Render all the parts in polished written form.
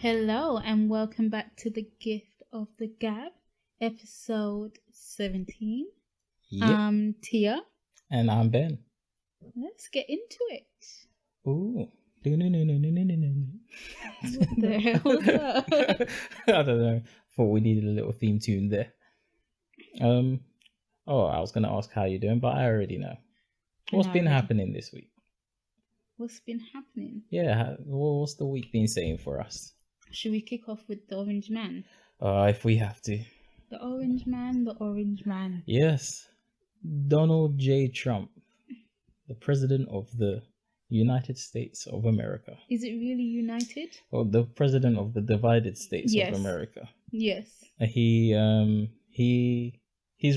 Hello and welcome back to the Gift of the Gab, episode 17. Yep. I'm Tia. And I'm Ben. Let's get into it. Ooh. What the hell was that? I don't know. Thought we needed a little theme tune there. I was going to ask how you're doing, but I already know. What's been happening this week? What's been happening? Yeah, what's the week been saying for us? Should we kick off with the Orange Man? If we have to. The Orange Man. Yes. Donald J. Trump, the president of the United States of America. Is it really united? Or the president of the divided states of America. Yes. He's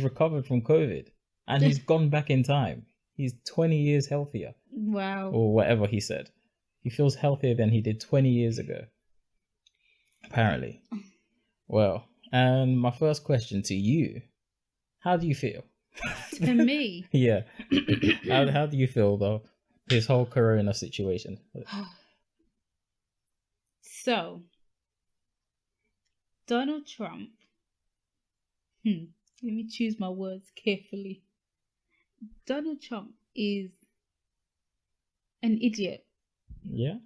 recovered from COVID and he's gone back in time. He's 20 years healthier. Wow. Or whatever he said. He feels healthier than he did 20 years ago. Apparently. Well, and my first question to you, how do you feel? To me? Yeah. How do you feel, though, this whole corona situation? So, Donald Trump, let me choose my words carefully. Donald Trump is an idiot. Yeah?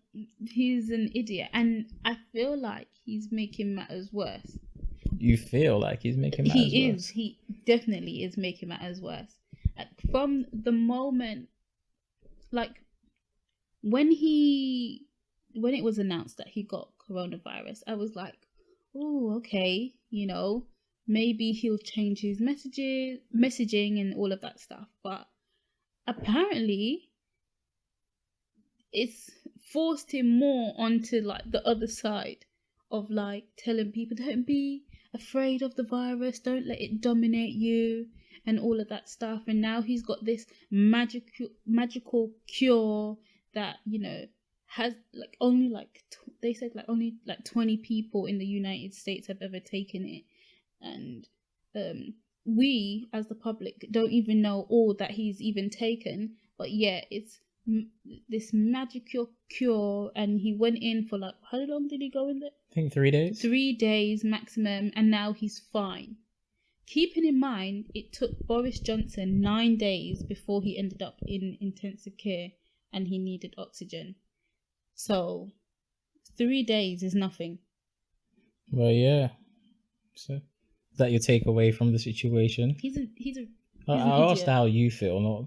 He's an idiot, and I feel like he's making matters worse. You feel like he's making matters worse? He definitely is making matters worse. From the moment, like, when it was announced that he got coronavirus, I was like, oh, okay, maybe he'll change his messaging and all of that stuff. But apparently, it's forced him more onto like the other side of like telling people, don't be afraid of the virus, don't let it dominate you and all of that stuff. And now he's got this magical cure that has like only like they said like only like 20 people in the United States have ever taken it, and we as the public don't even know all that he's even taken. But yeah, it's this magical cure, and he went in for like, how long did he go in there? I think 3 days. 3 days maximum, and now he's fine. Keeping in mind, it took Boris Johnson 9 days before he ended up in intensive care and he needed oxygen. So 3 days is nothing. Well, yeah. So is that your takeaway from the situation? I asked how you feel, not.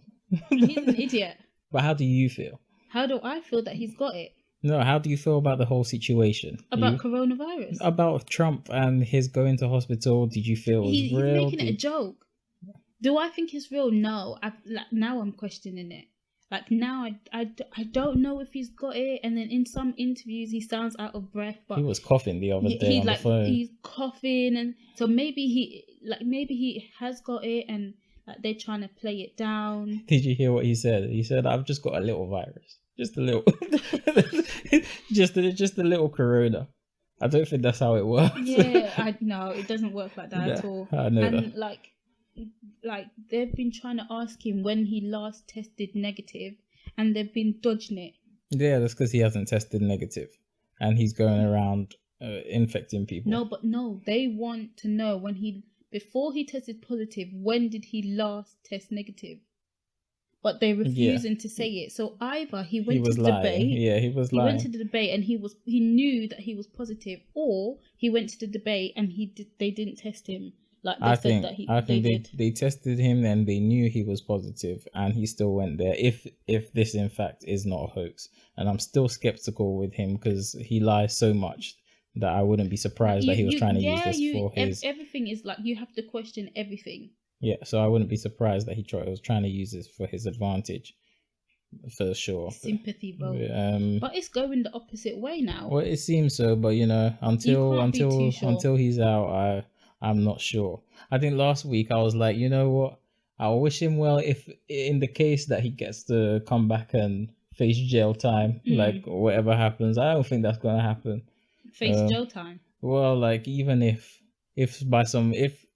He's an idiot. But how do you feel? How do I feel that he's got it? No, how do you feel about the whole situation? About coronavirus? About Trump and his going to hospital. Did you feel it was real? He's making it a joke. Do I think it's real? No. Now I'm questioning it. Like now I don't know if he's got it. And then in some interviews he sounds out of breath. But he was coughing the other day on the phone. He's coughing, and so maybe he has got it, and like they're trying to play it down. Did you hear what he said? He said, "I've just got a little virus, just a little, just a little corona." I don't think that's how it works. Yeah, I know it doesn't work like that at all. I know and that. Like they've been trying to ask him when he last tested negative, and they've been dodging it. Yeah, that's because he hasn't tested negative, and he's going around infecting people. No, they want to know before he tested positive, when did he last test negative? But they're refusing to say it. So either he went to the debate. Yeah, he was lying. He went to the debate and he knew that he was positive, or he went to the debate and they didn't test him. Like they said that I think they tested him and they knew he was positive, and he still went there. If this in fact is not a hoax, and I'm still skeptical with him because he lies so much that I wouldn't be surprised that he was trying to use this for his. Everything is like you have to question everything. Yeah, so I wouldn't be surprised that he was trying to use this for his advantage, for sure. Sympathy vote. But it's going the opposite way now. Well, it seems so, but until he's out, I'm not sure. I think last week I was like, you know what? I'll wish him well if in the case that he gets to come back and face jail time, like whatever happens. I don't think that's going to happen. Face jail time? Well, like even if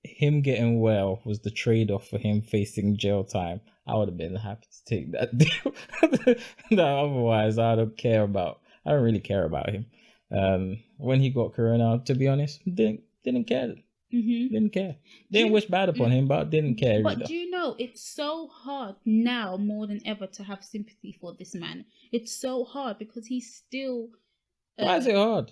him getting well was the trade-off for him facing jail time, I would have been happy to take that deal. Otherwise, I don't really care about him. When he got corona, to be honest, didn't care. Didn't care. Didn't wish bad upon him, but didn't care But either. do you know, it's so hard now more than ever to have sympathy for this man. It's so hard because he's still... Why is it hard?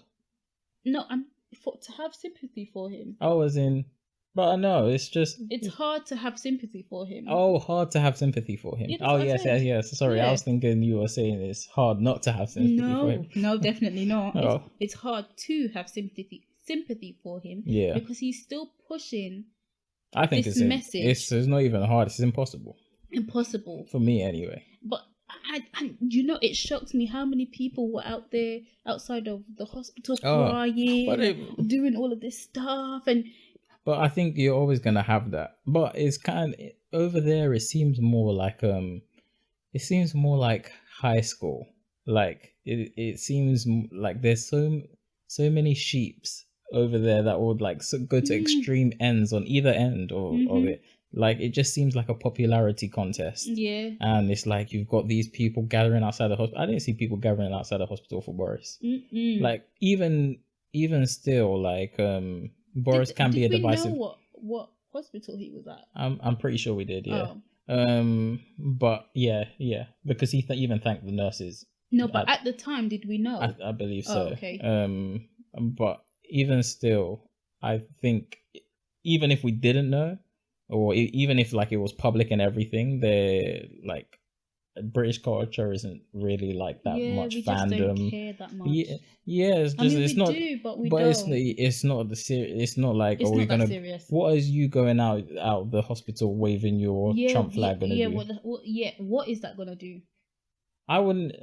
No, to have sympathy for him. I was in... But I know, it's just... It's hard to have sympathy for him. Oh, hard to have sympathy for him. Yeah, yes. Sorry, I was thinking you were saying it's hard not to have sympathy for him. No, definitely not. Oh. It's hard to have sympathy for him. Yeah. Because he's still pushing I think this message. It's not even hard. It's impossible. Impossible. For me, anyway. But you know, it shocks me how many people were out there outside of the hospital crying, doing all of this stuff, But I think you're always gonna have that. But it's over there. It seems more like high school. Like it seems like there's so many sheeps over there that would go to extreme ends on either end of it. Like it just seems like a popularity contest. Yeah. And it's like you've got these people gathering outside the hospital. I didn't see people gathering outside the hospital for Boris. Like even still, like Boris can be a divisive. Did we know what hospital he was at? I'm pretty sure we did. Yeah. Oh. But yeah, because he even thanked the nurses. No, but at the time, did we know? I believe so. Oh, okay. But even still, I think even if we didn't know, or even if like it was public and everything, they're like British culture isn't really like that much fandom. Just don't care that much. Yeah, it's just it's not. Do, but we don't. It's not the serious. It's not like it's are we gonna? Serious. What is you going out the hospital waving your Trump flag gonna do? What is that gonna do? I wouldn't.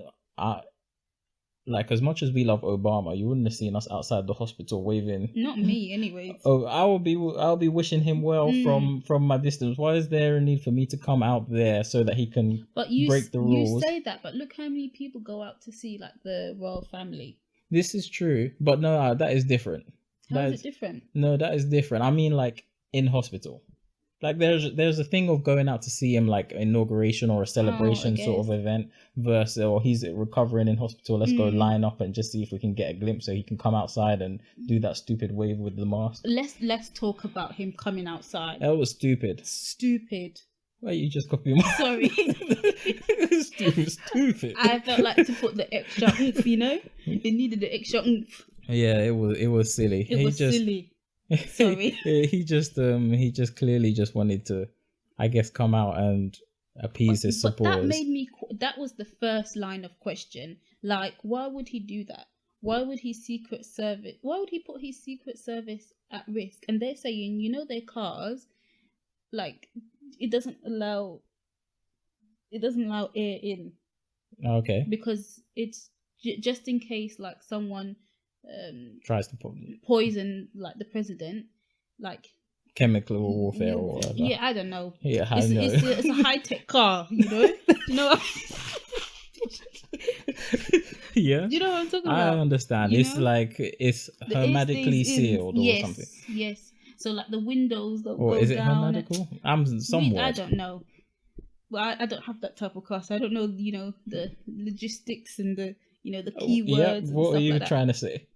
Like as much as we love Obama, you wouldn't have seen us outside the hospital waving. Not me, anyways. Oh, I'll be wishing him well from my distance. Why is there a need for me to come out there so that he can break the rules? You say that, but look how many people go out to see like the royal family. This is true, but no, that is different. How is it different? No, that is different. I mean, like in hospital. Like there's a thing of going out to see him like inauguration or a celebration sort of event versus or he's recovering in hospital. Let's go line up and just see if we can get a glimpse so he can come outside and do that stupid wave with the mask. Let's talk about him coming outside. That was stupid. Stupid. Why you just copy my Sorry. Stupid. I felt like to put the extra oomph, you know? It needed the extra oomph. Yeah, it was silly. It was silly. Sorry. he just clearly just wanted to, I guess, come out and appease his supporters. That made me. That was the first line of question. Like, why would he do that? Why would he put his secret service at risk? And they're saying, you know, their cars, like, it doesn't allow air in. Okay. Because it's just in case, like, someone tries to poison like the president, like chemical warfare or whatever. Yeah, I don't know. Yeah, I know. It's a high-tech car, you know. You know. Yeah. Do you know what I'm talking about? I understand. It's like it's hermetically sealed or something. Yes. So like the windows that or go is it down. hermetical? I'm somewhat. I don't know. Well, I don't have that type of car, so I don't know. You know the logistics and the the keywords. Yeah. And what stuff are you like trying to say?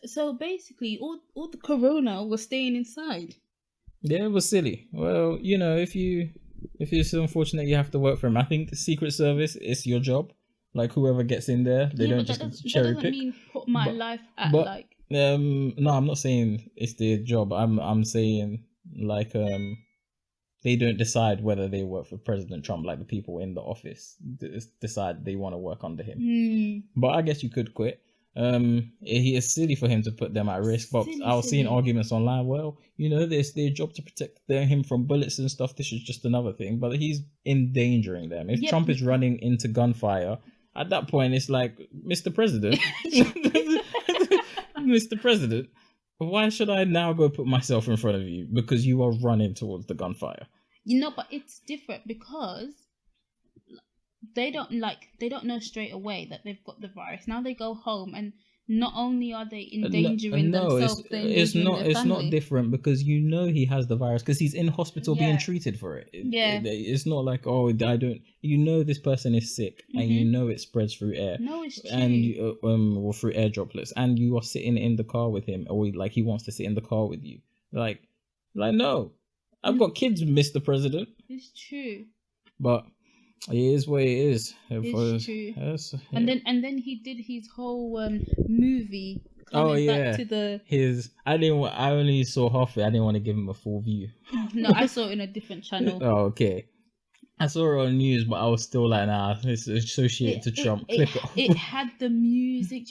So basically, all the corona was staying inside. Yeah, it was silly. Well, if you're so unfortunate you have to work for him, I think the Secret Service is your job. Like whoever gets in there, they don't just cherry pick. That doesn't mean put my life at like. No, I'm not saying it's their job. I'm saying like they don't decide whether they work for President Trump. Like the people in the office decide they want to work under him. But I guess you could quit. It is silly for him to put them at risk, but I was seeing arguments online. Well, it's their job to protect him from bullets and stuff. This is just another thing, but he's endangering them. If Trump is running into gunfire, at that point, it's like, Mr. President, Mr. President, why should I now go put myself in front of you because you are running towards the gunfire? But it's different because they don't know straight away that they've got the virus. Now they go home and not only are they endangering themselves, they're endangering their it's family. not different because he has the virus because he's in hospital being treated for it. It's not like, oh, I don't. This person is sick and it spreads through air. No, it's true. And or through air droplets, and you are sitting in the car with him, or like he wants to sit in the car with you. Like no, I've got kids, Mr. President. It's true. But it is what it is. It's true. And then he did his whole movie. Back to I only saw half of it. I didn't want to give him a full view. No, I saw it in a different channel. Oh, okay. I saw it on news, but I was still like, nah, it's associated to Trump. It had the music,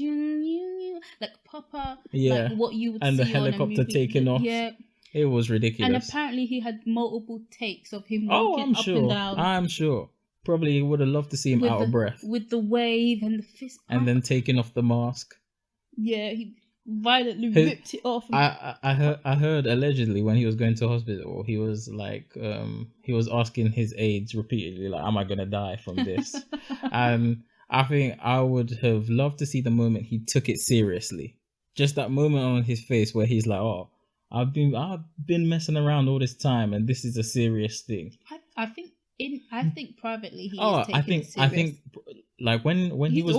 like Papa, like what you would and see the helicopter taking off. Yeah. It was ridiculous. And apparently he had multiple takes of him walking up and down. I'm sure. Probably would have loved to see him out of breath. With the wave and the fist pump. And then taking off the mask. Yeah, he violently ripped it off. I heard allegedly when he was going to hospital, he was like, he was asking his aides repeatedly, like, am I going to die from this? And I think I would have loved to see the moment he took it seriously. Just that moment on his face where he's like, oh, I've been messing around all this time and this is a serious thing. I think privately he is taking it serious. I think like when he was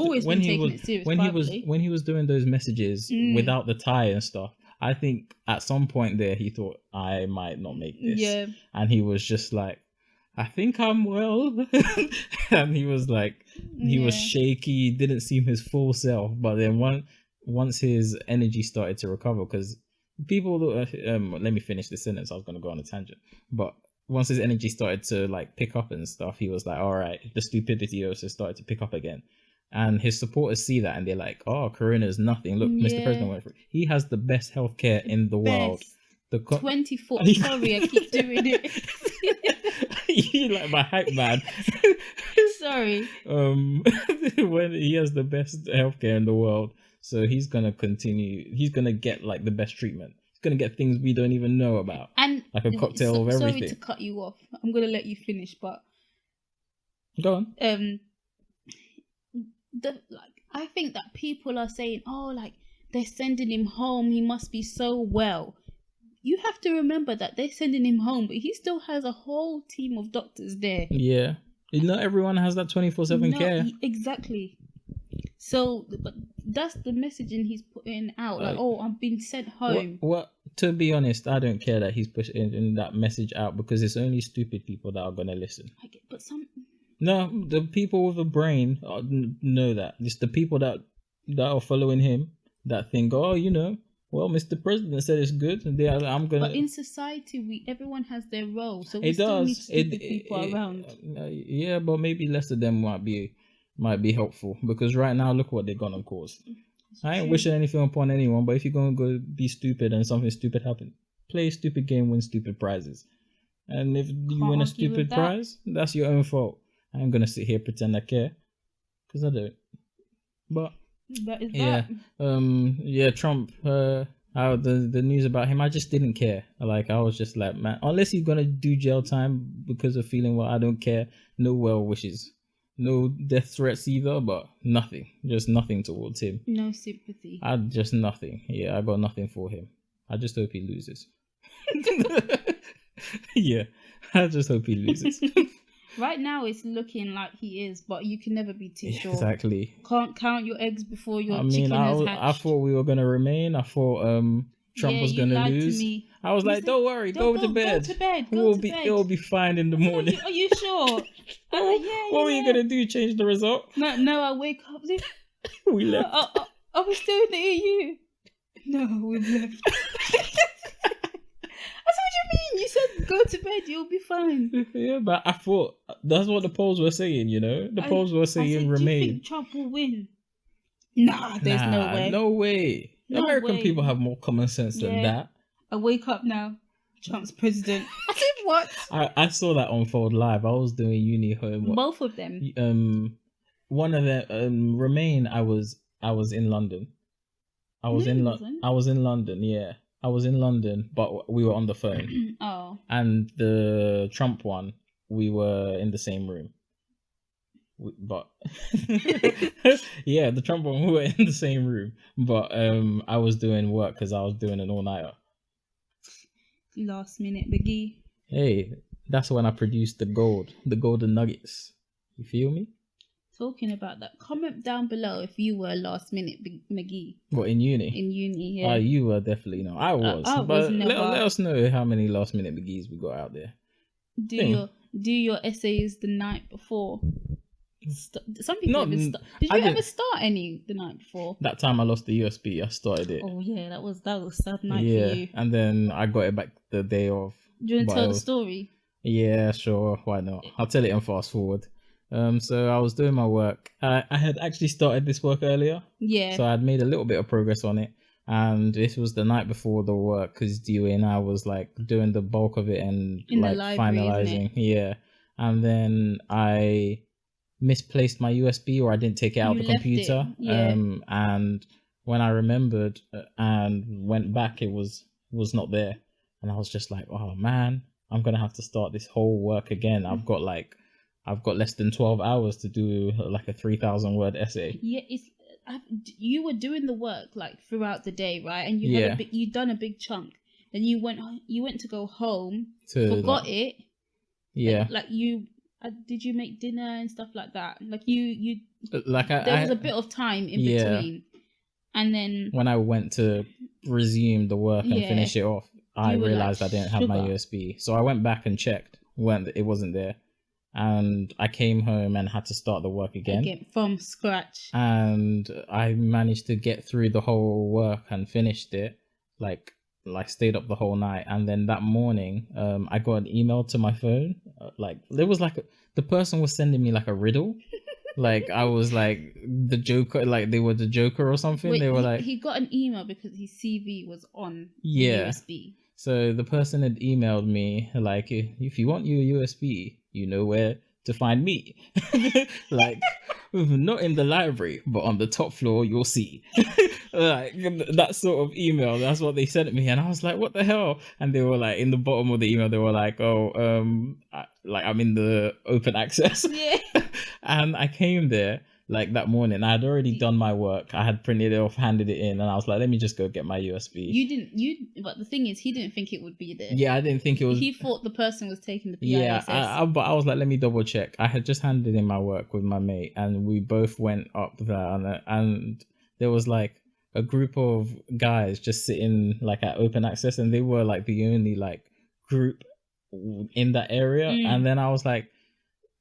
doing those messages without the tie and stuff, I think at some point there he thought I might not make this. Yeah. And he was just like, I think I'm well. And he was like, he was shaky, didn't seem his full self. But then once his energy started to recover, because people, let me finish this sentence. I was going to go on a tangent, but once his energy started to like pick up and stuff, he was like, all right, the stupidity also started to pick up again. And his supporters see that and they're like, oh, Corona is nothing. Look, Mr. President went through. He has the best healthcare in the world. 24. Sorry, I keep doing it. You like my hype man. Sorry. When he has the best healthcare in the world, so he's gonna continue. He's gonna get like the best treatment. Gonna get things we don't even know about, and like a cocktail of everything. Sorry to cut you off. I'm gonna let you finish, but go on. I think that people are saying, oh, like they're sending him home. He must be so well. You have to remember that they're sending him home, but he still has a whole team of doctors there. Yeah, not everyone has that 24/7 care. Exactly. So, but that's the messaging he's putting out. Like, oh, I've been sent home. Well, to be honest, I don't care that he's pushing that message out because it's only stupid people that are going to listen. But No, the people with a brain know that. It's the people that are following him that think, oh, well, Mr. President said it's good. And I'm going to... But in society, everyone has their role. So we still need stupid people around. Yeah, but maybe less of them might be helpful, because right now look what they're gonna cause. I ain't wishing anything upon anyone, but if you're gonna go be stupid and something stupid happens, play a stupid game, win stupid prizes. And if you win a stupid prize, that's your own fault. I ain't gonna sit here pretend I care, because I don't. But that is that. Trump, the news about him, I just didn't care. Like, I was just like, man, unless he's gonna do jail time because of feeling, well, I don't care, no well wishes. No death threats either, but nothing. Just nothing towards him. No sympathy. Just nothing. Yeah, I got nothing for him. I just hope he loses. Yeah, I just hope he loses. Right now, it's looking like he is, but you can never be too sure. Exactly. Can't count your eggs before your chicken has hatched. I thought we were going to remain. I thought Trump was going to lose. I was like, don't worry, go to bed. Go to bed. It will be fine in the morning. Are you sure? What were you going to do? Change the result? No, I wake up. We left. Are we still in the EU? No, we've left. That's what you mean. You said go to bed, you'll be fine. Yeah, but I thought that's what the polls were saying, The polls were saying remain. Do you think Trump will win? Nah, there's no way. No way. American people have more common sense than that. I wake up now. Trump's president. I said what? I saw that unfold live. I was doing uni homework. Both of them. One of them, Remain. I was in London. I was in London. Yeah, I was in London, but we were on the phone. Oh. And the Trump one, we were in the same room. but yeah, the trombone, we were in the same room, but I was doing work because I was doing an all-nighter. Last minute biggie. Hey, that's when I produced the golden nuggets. You feel me? Talking about that, comment down below if you were last minute McGee. What, in uni? In uni, yeah. You were definitely not. I was. I but was never. Let us know how many last minute McGees we got out there. Do your essays the night before. Some people even start. Did you ever start any the night before? That time I lost the USB, I started it. Oh yeah, that was a sad night for you. And then I got it back the day of. Do you want to tell the story? Yeah, sure. Why not? I'll tell it and fast forward. So I was doing my work. I had actually started this work earlier. Yeah. So I had made a little bit of progress on it. And this was the night before the work because Dewey and I was like doing the bulk of it and in like the library, finalizing. Yeah. And then I misplaced my USB or I didn't take it out the computer. Yeah. And when I remembered and went back, it was not there. And I was just like, oh man, I'm going to have to start this whole work again. I've got less than 12 hours to do like a 3,000 word essay. Yeah, you were doing the work like throughout the day, right? And you'd done a big chunk. Then you went to go home, forgot it. Yeah. Like you did you make dinner and stuff like that? Like you like there was a bit of time in between. And then when I went to resume the work and finish it off, I realized I didn't have my USB. So I went back and checked when it wasn't there. And I came home and had to start the work again from scratch. And I managed to get through the whole work and finished it. Like stayed up the whole night. And then that morning, I got an email to my phone. There was the person was sending me like a riddle. Like I was like the Joker, like they were the Joker or something. Wait, they were he got an email because his CV was on USB. So the person had emailed me like, if you want your USB, you know where to find me. Like, not in the library, but on the top floor, you'll see. Like, that sort of email, that's what they sent me. And I was like, what the hell? And they were like, in the bottom of the email, they were like, I'm in the open access. Yeah. And I came there like that morning. I had already done my work. I had printed it off, handed it in, and I was like, let me just go get my USB. But the thing is, he didn't think it would be there. Yeah, I didn't think it was. He thought the person was taking the PISS. Yeah, but I was like, let me double check. I had just handed in my work with my mate, and we both went up there, and there was like a group of guys just sitting like at open access, and they were like the only like group in that area. And then I was like,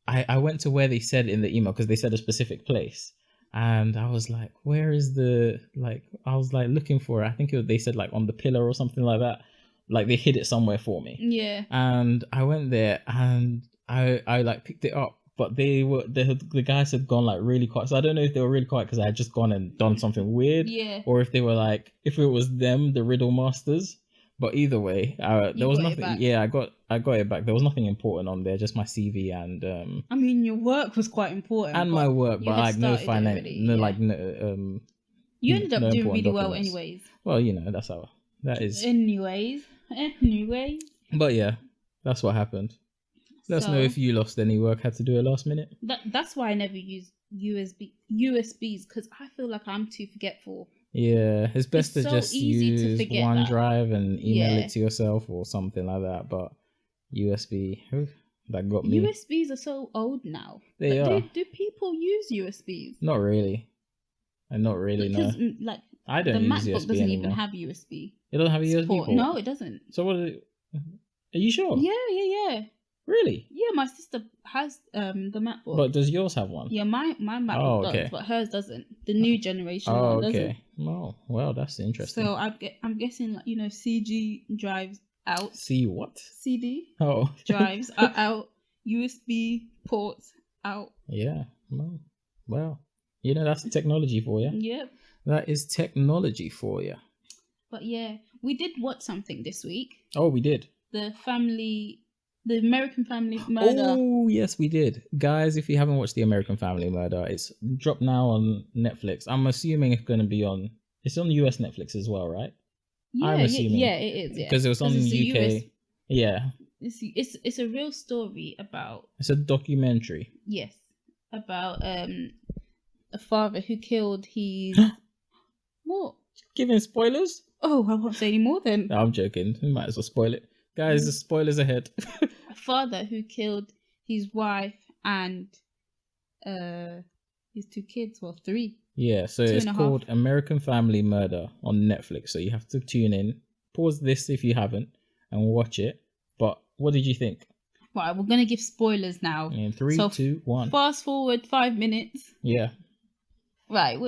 I went to where they said in the email because they said a specific place, and I was like, where is I was like looking for it. I think they said like on the pillar or something like that. Like they hid it somewhere for me. Yeah. And I went there and I like picked it up, but the guys had gone like really quiet. So I don't know if they were really quiet because I had just gone and done something weird. Yeah. Or if they were like, if it was them, the riddle masters. But either way, there was nothing. Yeah, I got it back. There was nothing important on there, just my CV and. I mean, your work was quite important. And my work, but like no finance, You ended up doing really documents. well, anyways. Well, that's how that is. Anyways. But yeah, that's what happened. Let us know if you lost any work, had to do it last minute. That's why I never use USBs because I feel like I'm too forgetful. Yeah, it's best to just use OneDrive and email it to yourself or something like that. But USB, that got me. USBs are so old now. They are. Do people use USBs? Not really. No. Like I don't use MacBook USB doesn't anymore. even have USB. It doesn't have a USB port? No, it doesn't. So what is it? Are you sure? Yeah. Really? Yeah, my sister has the MacBook. But does yours have one? Yeah, my MacBook does, but hers doesn't. The new generation one doesn't. Oh, well, that's interesting. So I'm guessing like CG drives out. C what? CD. Oh. Drives are out. USB ports out. Yeah. Well, that's technology for you. Yep. That is technology for you. But yeah, we did watch something this week. Oh, we did. The American Family Murder. Oh, yes, we did. Guys, if you haven't watched The American Family Murder, it's dropped now on Netflix. I'm assuming it's going to be it's on US Netflix as well, right? Yeah, I'm assuming. Yeah, it is. Yeah. Because it was on UK. Yeah. It's a real story about... It's a documentary. Yes. about a father who killed his what? Giving spoilers? Oh, I won't say any more then. No, I'm joking. We might as well spoil it. Guys, the spoilers ahead. A father who killed his wife and his 2 kids, well, 3. Yeah, so it's called American Family Murder on Netflix. So you have to tune in, pause this if you haven't, and watch it. But what did you think? Right, we're gonna give spoilers now. In 3, 2, 1. Fast forward 5 minutes. Yeah. Right.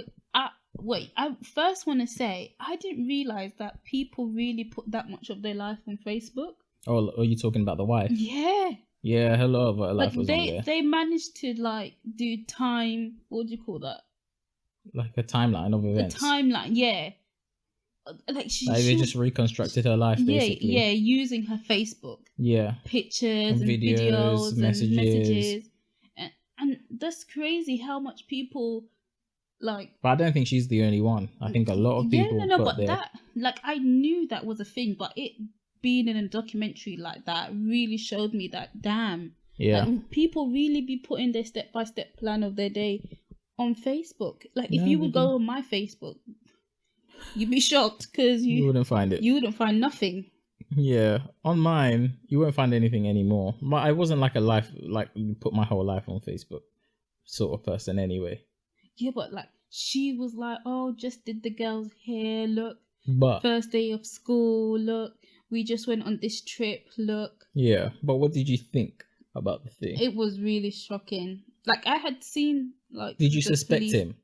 I first want to say I didn't realize that people really put that much of their life on Facebook. Oh, are you talking about the wife? Yeah. Yeah, a lot of her life was on there. They managed to like do time. What do you call that? Like a timeline of events. A timeline, yeah. Like they just reconstructed her life, basically. Yeah, using her Facebook. Yeah. Pictures and videos messages. And that's crazy how much people like. But I don't think she's the only one. I think a lot of people. That, like, I knew that was a thing, but it being in a documentary like that really showed me that, damn. Yeah. Like, people really be putting their step-by-step plan of their day on Facebook. Like, if you would go on my Facebook, you'd be shocked because you wouldn't find it. You wouldn't find nothing. Yeah, on mine, you won't find anything anymore. But I wasn't like put my whole life on Facebook sort of person anyway. Yeah, but like she was like, oh, just did the girl's hair, look. But first day of school, look. We just went on this trip, look. Yeah, but what did you think about the thing? It was really shocking. Like, I had seen like. Did you suspect him?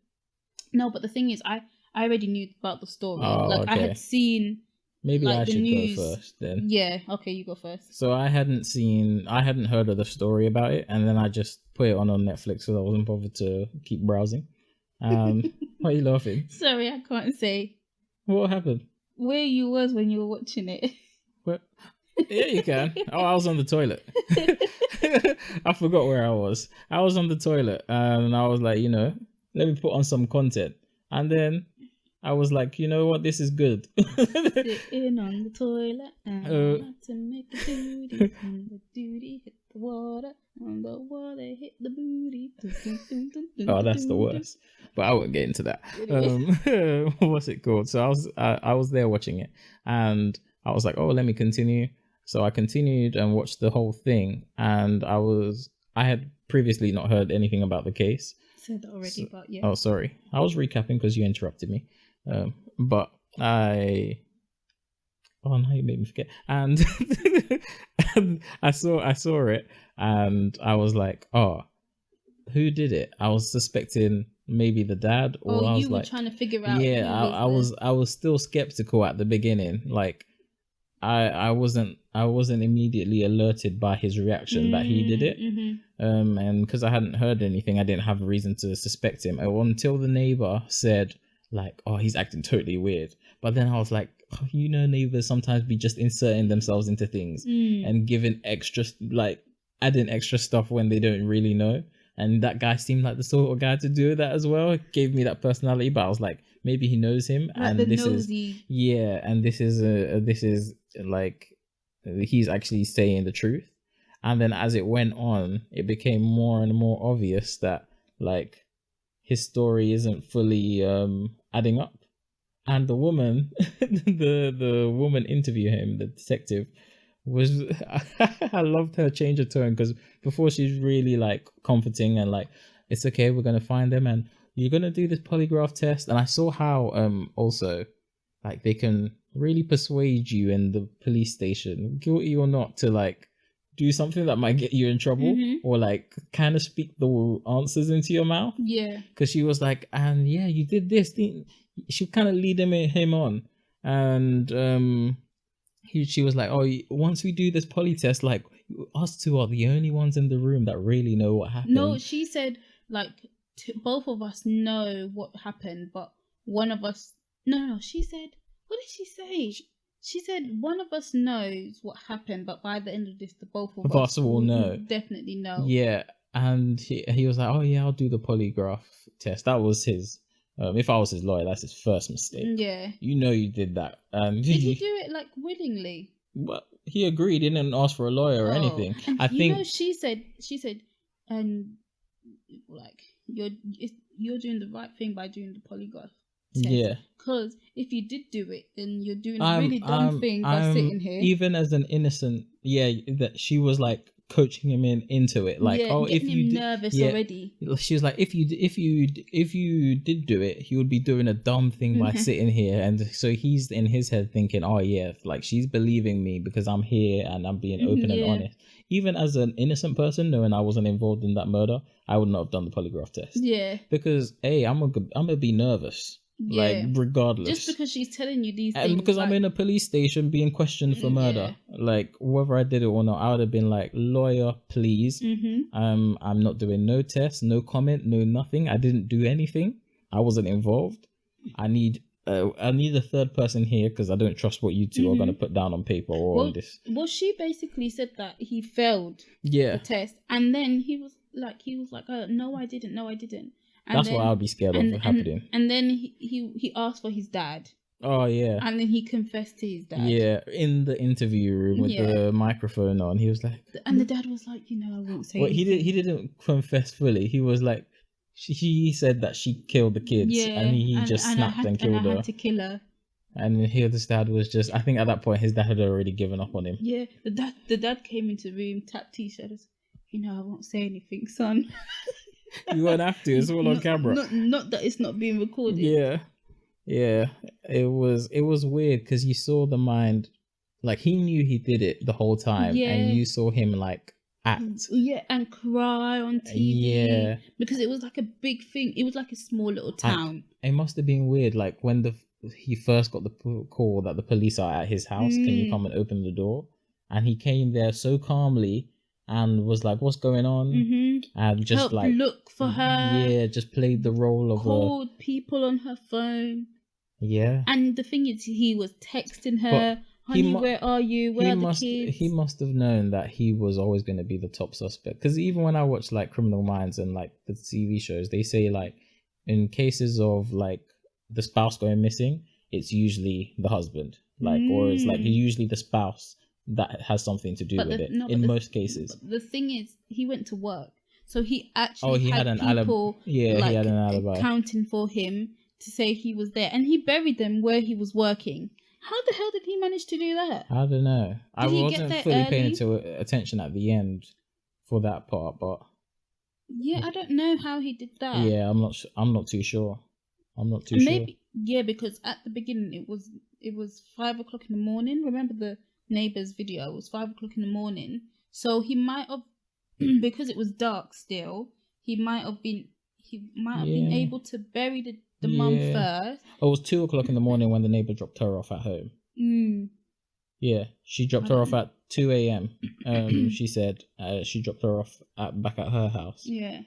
No, but the thing is, I already knew about the story. Oh, like, okay. I had seen. Maybe like, I should news. go first then. Yeah, okay, you go first. So I hadn't heard of the story about it, and then I just put it on Netflix because I wasn't bothered to keep browsing. Why are you laughing? Sorry, I can't say. What happened? Where you was when you were watching it. What? Yeah, you can. Oh, I was on the toilet. I forgot where I was. I was on the toilet, and I was like, let me put on some content. And then I was like, you know what, this is good. Sitting on the toilet and to make a duty, and the duty hit the water, and the water hit the booty. Oh, that's the worst. But I won't get into that. What's it called? So I was there watching it, and I was like, oh, let me continue. So I continued and watched the whole thing, and I had previously not heard anything about the case. Said that already, but yeah. Oh, sorry. I was recapping because you interrupted me. But now you made me forget. And I saw it, and I was like, oh, who did it? I was suspecting maybe the dad, or I was you were trying to figure out. Yeah, I was still skeptical at the beginning. Like, I wasn't immediately alerted by his reaction that he did it. Mm-hmm. And because I hadn't heard anything, I didn't have a reason to suspect him until the neighbor said, like, oh, he's acting totally weird. But then I was like, oh, neighbors sometimes be just inserting themselves into things and giving extra, like, adding extra stuff when they don't really know. And that guy seemed like the sort of guy to do that as well. It gave me that personality, but I was like, maybe he knows him, like, and this nosy. This is like, he's actually saying the truth. And then as it went on, it became more and more obvious that, like, his story isn't fully adding up. And the woman, the woman interviewing him, the detective, was I loved her change of tone, because before she's really like comforting and like, it's okay, we're gonna find them and you're gonna do this polygraph test. And I saw how also, like, they can really persuade you in the police station, guilty or not, to like do something that might get you in trouble, or like kind of speak the answers into your mouth. Yeah, because she was like, and yeah, you did this thing. She kind of lead him on, and she was like, oh, once we do this poly test, like, us two are the only ones in the room that really know what happened. No, she said, like, both of us know what happened, but one of us... No, she said... What did she say? She said one of us knows what happened, but by the end of this, the both of us will know. Definitely know. Yeah, and he was like, oh yeah, I'll do the polygraph test. That was his... if I was his lawyer, that's his first mistake. Yeah. You did that. Did he do it, like, willingly? Well, he agreed. He didn't ask for a lawyer or anything. And she said, and like you're doing the right thing by doing the polygraph test. Yeah. Because if you did do it, then you're doing a really dumb thing by sitting here. Even as an innocent, that she was like coaching him into it, like, if you him nervous already. She was like, if you did do it, he would be doing a dumb thing by sitting here, and so he's in his head thinking, oh yeah, like she's believing me because I'm here and I'm being open and honest. Even as an innocent person, knowing I wasn't involved in that murder, I would not have done the polygraph test. Yeah, because I'm gonna be nervous. Yeah. Like, regardless. Just because she's telling you these and things. Because I'm in a police station being questioned for murder. Yeah. Like, whether I did it or not, I would have been like, lawyer, please. I'm not doing no test, no comment, no nothing. I didn't do anything. I wasn't involved. I need a third person here because I don't trust what you two are going to put down on paper or on this. Well, she basically said that he failed the test. And then he was like, no, I didn't. And that's what I'll be scared of happening. And then he asked for his dad. Oh, yeah. And then he confessed to his dad. Yeah, in the interview room with the microphone on. He was like... And the dad was like, I won't say anything. He didn't confess fully. He was like... He said that she killed the kids. Yeah, and he just snapped and killed her. And I had to kill her. And his dad was just... I think at that point, his dad had already given up on him. Yeah, the dad came into the room, tapped T-shirt, I won't say anything, son. You won't have to. It's all on camera. Not that it's not being recorded. Yeah. It was weird because you saw the mind, like he knew he did it the whole time, and you saw him like act. Yeah, and cry on TV. Yeah, because it was like a big thing. It was like a small little town. It must have been weird, like when he first got the call that the police are at his house. Can you come and open the door? And he came there so calmly. And was like, "What's going on?" And just helped look for her. Yeah, just played the role of called people on her phone. Yeah. And the thing is, he was texting her, "Honey, where are you? Where are the kids?" He must have known that he was always going to be the top suspect. Because even when I watch like Criminal Minds and like the TV shows, they say like in cases of like the spouse going missing, it's usually the husband, like, or it's like usually the spouse that has something to do with it in most cases. But the thing is, he went to work, so he actually had an alibi. Yeah, like, he had an alibi counting for him to say he was there, and he buried them where he was working. How the hell did he manage to do that? I don't know. I wasn't fully paying attention at the end for that part, but yeah, I don't know how he did that. Yeah, I'm not too sure. Maybe because at the beginning it was 5 o'clock in the morning. Remember the neighbor's video? It was 5 o'clock in the morning, so he might have because it was dark still, he might have been able to bury the mum first. It was 2 o'clock in the morning when the neighbor dropped her off at home. Yeah, she dropped her off at 2 a.m. She said she dropped her off back at her house. Yeah,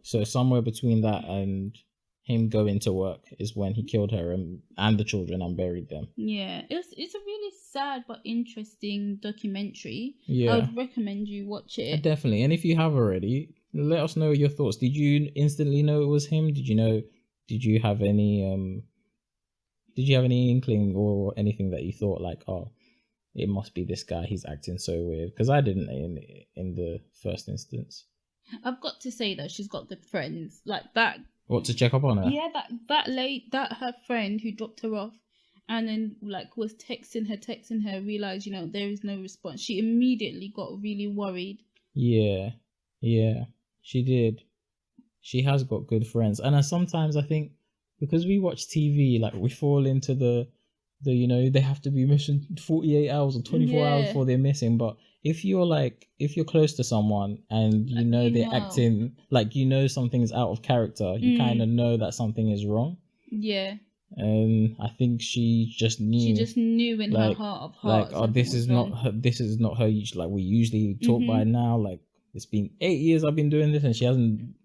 so somewhere between that and him going to work is when he killed her and the children and buried them. Yeah, it's a really sad but interesting documentary. Yeah, I would recommend you watch it. Definitely, and if you have already, let us know your thoughts. Did you instantly know it was him? Did you have any inkling or anything that you thought like, oh, it must be this guy, he's acting so weird? Because I didn't in the first instance. I've got to say though, she's got good friends like that. What, to check up on her? Yeah, that her friend who dropped her off and then like was texting her, realized, there is no response. She immediately got really worried. Yeah, she did. She has got good friends. And sometimes I think because we watch TV, like we fall into the they have to be missing 48 hours or 24 hours before they're missing. But if you're close to someone and they're acting like something's out of character, you kind of know that something is wrong. Yeah. And I think she just knew. She just knew in her heart of hearts. Like, this is not her. This is not her. Like, we usually talk by now. Like, it's been 8 years I've been doing this, and she hasn't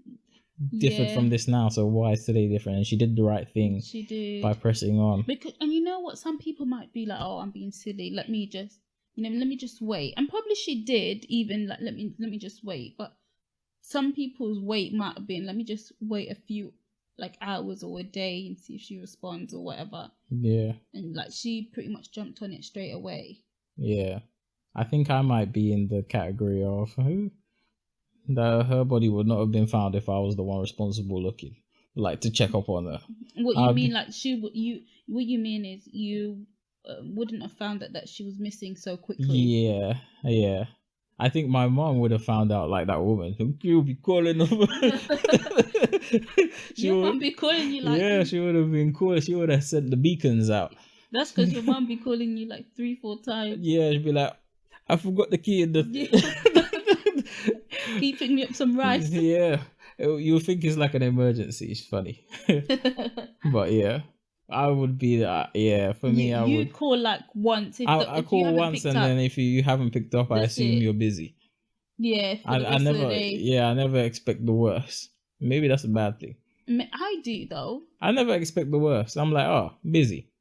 differed from this now. So why is today different? And she did the right thing. She did by pressing on. And you know what? Some people might be like, "Oh, I'm being silly. Let me just wait." And probably she did. Even like, let me just wait. But some people's wait might have been, let me just wait a few like hours or a day and see if she responds or whatever. Yeah. And like she pretty much jumped on it straight away. Yeah. I think I might be in the category of who? that her body would not have been found if I was the one responsible looking, like, to check up on her. What you mean, like what you mean is you wouldn't have found that she was missing so quickly. Yeah. I think my mom would have found out, like, that woman. She would be calling them. Your mom be calling you like... Yeah, she would have been calling. She would have sent the beacons out. That's because your mom be calling you like 3-4 times. Yeah, she'd be like, I forgot the key in the... Can you pick me up some rice? Yeah. You think it's like an emergency. It's funny. But yeah. I would be that. Yeah, for me, I would. You'd call like once. I call once, and then if you haven't picked up, I assume you're busy. Yeah, for the rest I never. Of the day. Yeah, I never expect the worst. Maybe that's a bad thing. I do though. I never expect the worst. I'm like, oh, busy.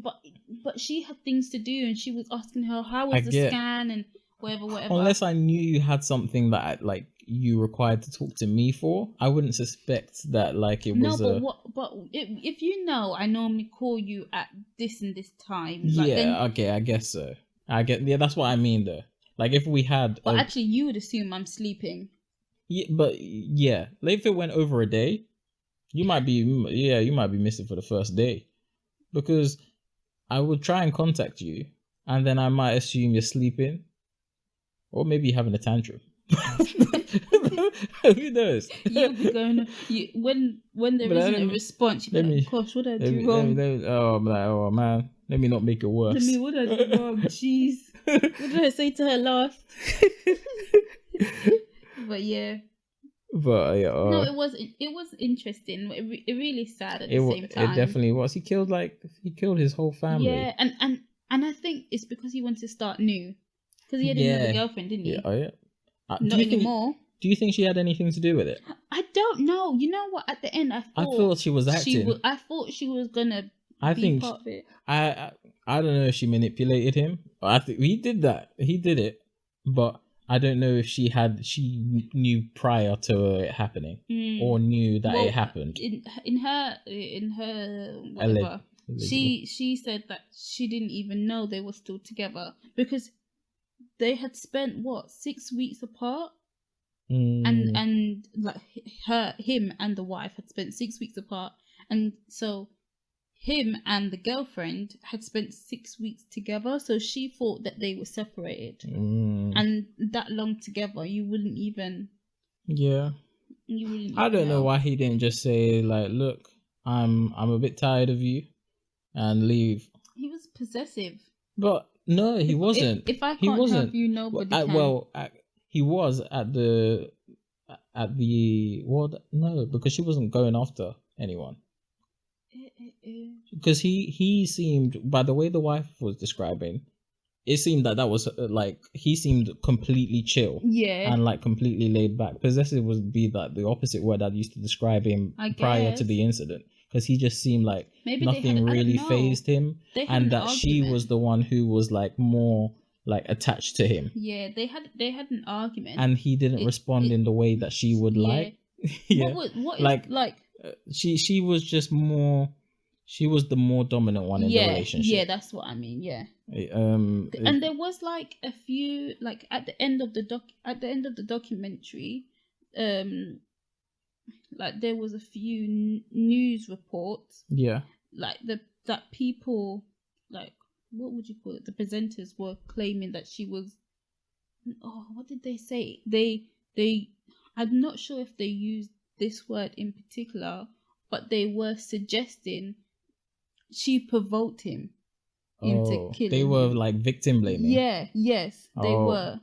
But she had things to do, and she was asking her how was the scan and whatever. Unless I knew you had something that like you required to talk to me for, I wouldn't suspect that like it was. But if you know, I normally call you at this and this time. Okay, I guess so. That's what I mean though. Like if we had. But actually, you would assume I'm sleeping. Yeah, but yeah, like if it went over a day, you might be missing for the first day, because I would try and contact you, and then I might assume you're sleeping, or maybe you're having a tantrum. Who knows? You'll be going when there isn't a response. You'll be like, gosh, what did I do wrong? I'm like, oh man, let me not make it worse. What did I do wrong? Jeez, what did I say to her last? But yeah. But yeah. No, it was interesting. It really sad at the same time. It definitely was. He killed his whole family. Yeah, and I think it's because he wanted to start new. Because he had another girlfriend, didn't he? Yeah. Oh yeah. Not anymore. Do you think she had anything to do with it? I don't know. You know what? At the end, I thought she was acting. I thought she was gonna be part of it. I don't know if she manipulated him. I think he did that. He did it, but I don't know if she knew prior to it happening or knew that it happened. In her whatever, she said that she didn't even know they were still together because they had spent 6 weeks apart. And like him and the wife had spent 6 weeks apart, and so him and the girlfriend had spent 6 weeks together. So she thought that they were separated, and that long together, you wouldn't even. Yeah. I don't know why he didn't just say like, "Look, I'm a bit tired of you," and leave. He was possessive. But no, he wasn't. If I can't have you, nobody can. He was at the no, because she wasn't going after anyone. Because he seemed, by the way the wife was describing, it seemed that was like he seemed completely chill, and like completely laid back. Possessive would be like the opposite word I'd used to describe him prior to the incident, because he just seemed like nothing really fazed him, and that she was the one who was like more like attached to him. Yeah, they had an argument, and he didn't respond in the way that she would like. Yeah, what like she was just more. She was the more dominant one in the relationship. Yeah, that's what I mean. Yeah. And there was like a few, like at the end of the documentary, like there was a few news reports. Yeah. Like that people, like, what would you call it? The presenters were claiming that she was. Oh, what did they say? I'm not sure if they used this word in particular, but they were suggesting she provoked him into killing. They were like victim blaming. Yeah, yes, they were.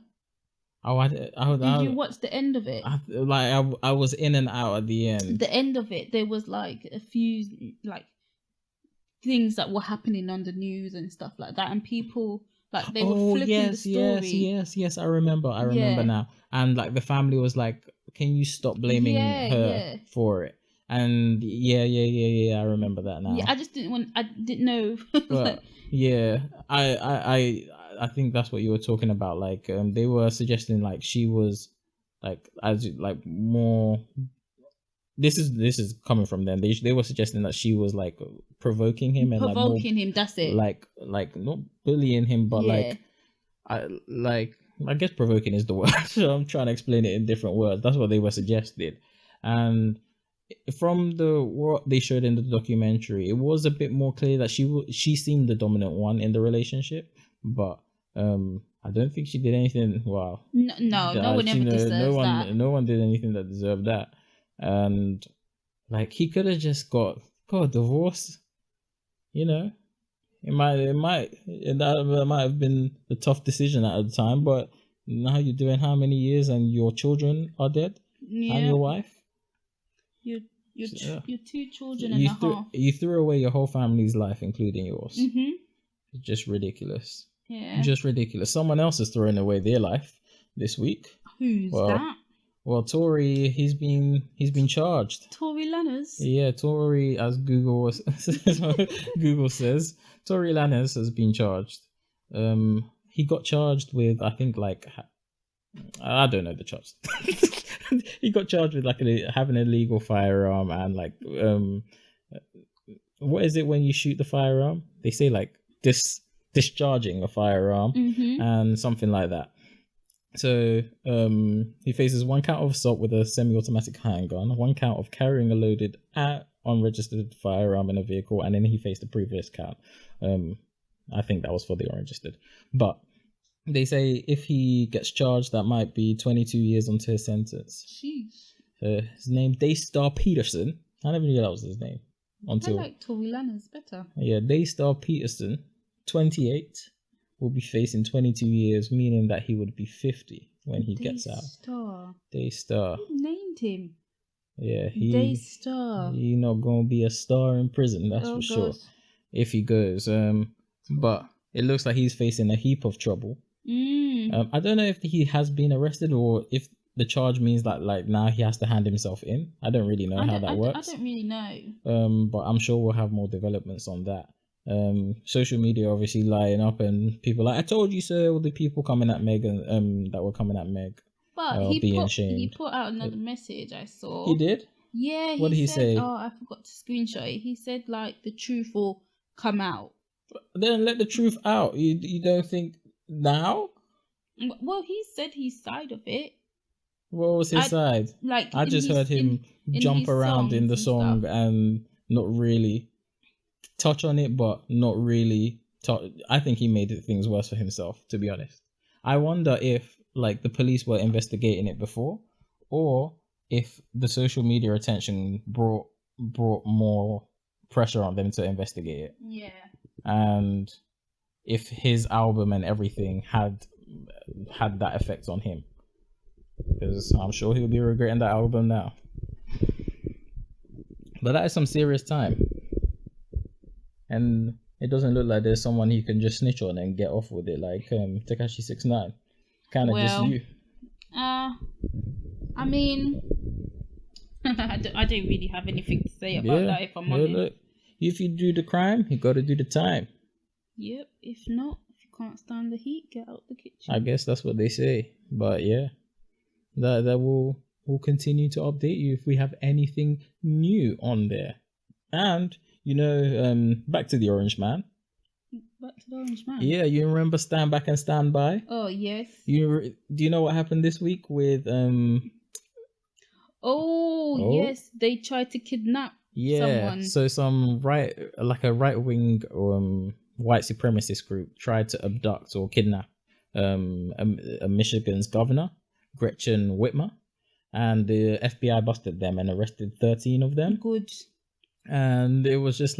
Did you watch the end of it? I was in and out at the end. The end of it, there was like a few like things that were happening on the news and stuff like that, and people like they were flipping the story. Yes, I remember now. And like the family was like, "Can you stop blaming her for it?" And I remember that now. Yeah, I didn't know. But yeah, I think that's what you were talking about. Like, they were suggesting like she was like more. This is coming from them. They were suggesting that she was like provoking him and him. That's it. Like not bullying him, but like I guess provoking is the word. So I'm trying to explain it in different words. That's what they were suggested. And from what they showed in the documentary, it was a bit more clear that she seemed the dominant one in the relationship, but I don't think she did anything. Wow, no one ever deserves that. No one did anything that deserved that, and like he could have just got a divorce. You know, it might have been a tough decision at the time, but now you're doing how many years and your children are dead, and your wife. Your two children and a half. You threw away your whole family's life, including yours. Mm-hmm. It's just ridiculous. Yeah. Just ridiculous. Someone else is throwing away their life this week. Who's that? Well, Tory, he's been charged. Tory Lanez? Yeah, Tory, as Google says, Tory Lanez has been charged. He got charged with, I think, I don't know the charge. He got charged with having a legal firearm and what is it when you shoot the firearm? They say discharging a firearm and something like that. So he faces 1 count of assault with a semi-automatic handgun, 1 count of carrying a loaded unregistered firearm in a vehicle, and then he faced a previous count. I think that was for the unregistered. But they say if he gets charged, that might be 22 years onto his sentence. Jeez. His name, Daystar Peterson. I never knew that was his name. I like Tory Lanez better. Yeah, Daystar Peterson, 28, will be facing 22 years, meaning that he would be 50 when he gets out. Daystar. Who named him? Yeah, Daystar. He's not going to be a star in prison, that's for sure. If he goes. But it looks like he's facing a heap of trouble. I don't know if he has been arrested or if the charge means that now he has to hand himself in. I don't really know how that works. I don't really know. But I'm sure we'll have more developments on that. Social media obviously lighting up and people like, I told you so, all the people coming at Megan, that were coming at Meg. But he put out another message I saw. He did? Yeah. What did he say? Oh, I forgot to screenshot it. He said the truth will come out. Then let the truth out. You don't think now? Well, he said his side of it. What was his side? I just heard him jump around in the song and not really touch on it, but not really I think he made things worse for himself, to be honest. I wonder if the police were investigating it before, or if the social media attention brought more pressure on them to investigate it. Yeah. And if his album and everything had that effect on him, because I'm sure he'll be regretting that album now. But that is some serious time, and it doesn't look like there's someone he can just snitch on and get off with it, like Tekashi 6ix9ine. Kind of just you. I mean, I don't really have anything to say about that, if I'm honest. Look, if you do the crime, you got to do the time. Yep. If not, if you can't stand the heat, get out the kitchen. I guess that's what they say. But yeah, that will continue to update you if we have anything new on there. And back to the Orange Man. Back to the Orange Man. Yeah, you remember Stand Back and Stand By? Oh yes. Do you know what happened this week with Oh yes, they tried to kidnap someone. So some a right-wing white supremacist group tried to abduct or kidnap a Michigan's governor, Gretchen Whitmer, and the FBI busted them and arrested 13 of them. Good. And it was just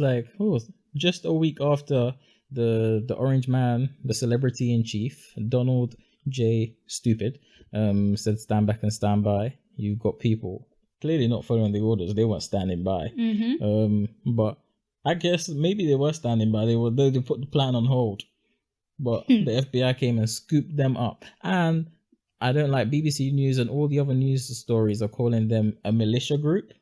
just a week after the Orange Man, the celebrity in chief, Donald J. Stupid, said stand back and stand by. You've got people clearly not following the orders. They weren't standing by. But I guess maybe they were standing by. They put the plan on hold. But the FBI came and scooped them up. And I don't like BBC News and all the other news stories are calling them a militia group.